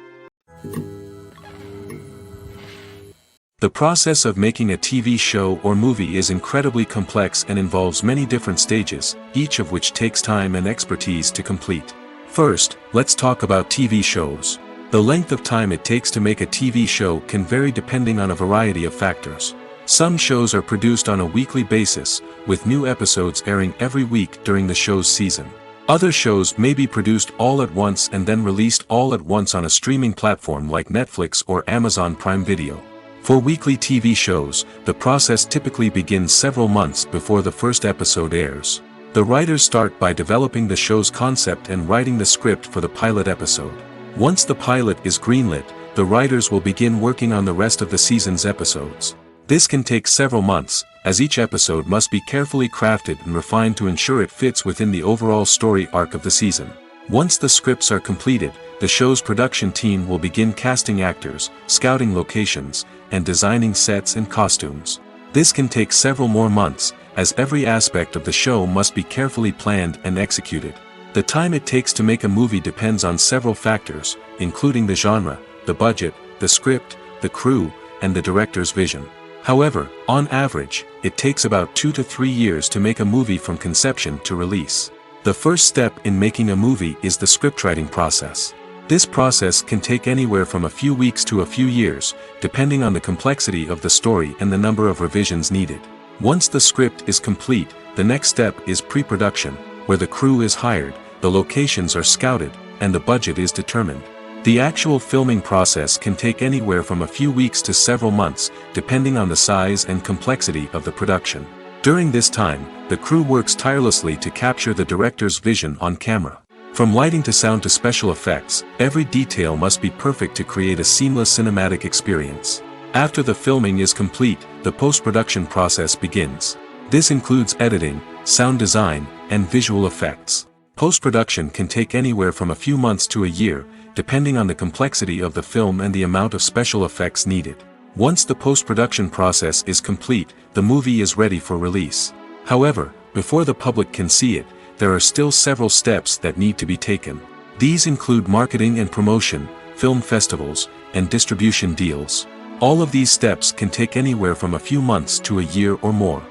The process of making a TV show or movie is incredibly complex and involves many different stages, each of which takes time and expertise to complete. First, let's talk about TV shows. The length of time it takes to make a TV show can vary depending on a variety of factors. Some shows are produced on a weekly basis, with new episodes airing every week during the show's season. Other shows may be produced all at once and then released all at once on a streaming platform like Netflix or Amazon Prime Video. For weekly TV shows, the process typically begins several months before the first episode airs. The writers start by developing the show's concept and writing the script for the pilot episode. Once the pilot is greenlit, the writers will begin working on the rest of the season's episodes. This can take several months, as each episode must be carefully crafted and refined to ensure it fits within the overall story arc of the season. Once the scripts are completed, the show's production team will begin casting actors, scouting locations, and designing sets and costumes. This can take several more months, as every aspect of the show must be carefully planned and executed. The time it takes to make a movie depends on several factors, including the genre, the budget, the script, the crew, and the director's vision. However, on average, it takes about 2 to 3 years to make a movie from conception to release. The first step in making a movie is the scriptwriting process. This process can take anywhere from a few weeks to a few years, depending on the complexity of the story and the number of revisions needed. Once the script is complete, the next step is pre-production, where the crew is hired, the locations are scouted, and the budget is determined. The actual filming process can take anywhere from a few weeks to several months, depending on the size and complexity of the production. During this time, the crew works tirelessly to capture the director's vision on camera. From lighting to sound to special effects, every detail must be perfect to create a seamless cinematic experience. After the filming is complete, the post-production process begins. This includes editing, sound design, and visual effects. Post-production can take anywhere from a few months to a year, depending on the complexity of the film and the amount of special effects needed. Once the post-production process is complete, the movie is ready for release. However, before the public can see it, there are still several steps that need to be taken. These include marketing and promotion, film festivals, and distribution deals. All of these steps can take anywhere from a few months to a year or more.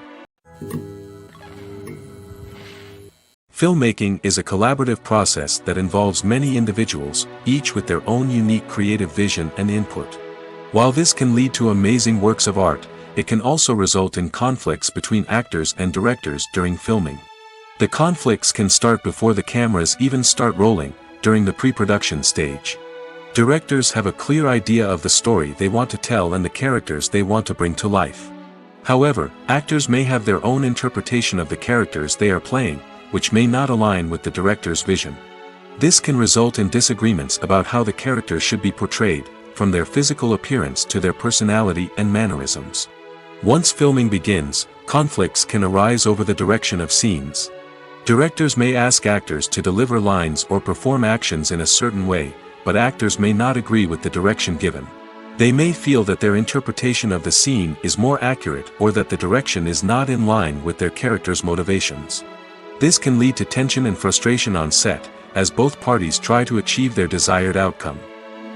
Filmmaking is a collaborative process that involves many individuals, each with their own unique creative vision and input. While this can lead to amazing works of art, it can also result in conflicts between actors and directors during filming. The conflicts can start before the cameras even start rolling, during the pre-production stage. Directors have a clear idea of the story they want to tell and the characters they want to bring to life. However, actors may have their own interpretation of the characters they are playing, which may not align with the director's vision. This can result in disagreements about how the characters should be portrayed, from their physical appearance to their personality and mannerisms. Once filming begins, conflicts can arise over the direction of scenes. Directors may ask actors to deliver lines or perform actions in a certain way, but actors may not agree with the direction given. They may feel that their interpretation of the scene is more accurate or that the direction is not in line with their character's motivations. This can lead to tension and frustration on set, as both parties try to achieve their desired outcome.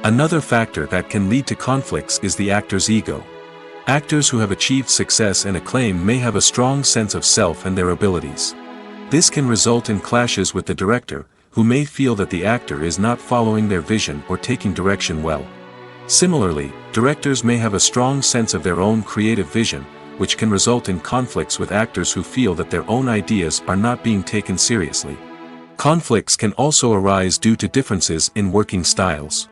Another factor that can lead to conflicts is the actor's ego. Actors who have achieved success and acclaim may have a strong sense of self and their abilities. This can result in clashes with the director, who may feel that the actor is not following their vision or taking direction well. Similarly, directors may have a strong sense of their own creative vision, which can result in conflicts with actors who feel that their own ideas are not being taken seriously. Conflicts can also arise due to differences in working styles.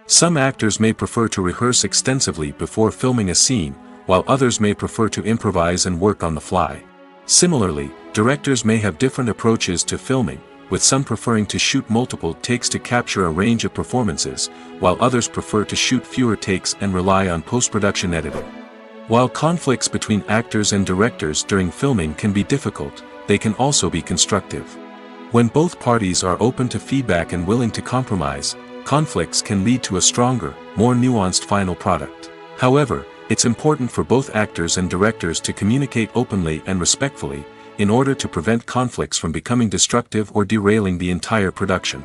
Some actors may prefer to rehearse extensively before filming a scene, while others may prefer to improvise and work on the fly. Similarly, directors may have different approaches to filming, with some preferring to shoot multiple takes to capture a range of performances, while others prefer to shoot fewer takes and rely on post-production editing. While conflicts between actors and directors during filming can be difficult, they can also be constructive. When both parties are open to feedback and willing to compromise, conflicts can lead to a stronger, more nuanced final product. However, it's important for both actors and directors to communicate openly and respectfully, in order to prevent conflicts from becoming destructive or derailing the entire production.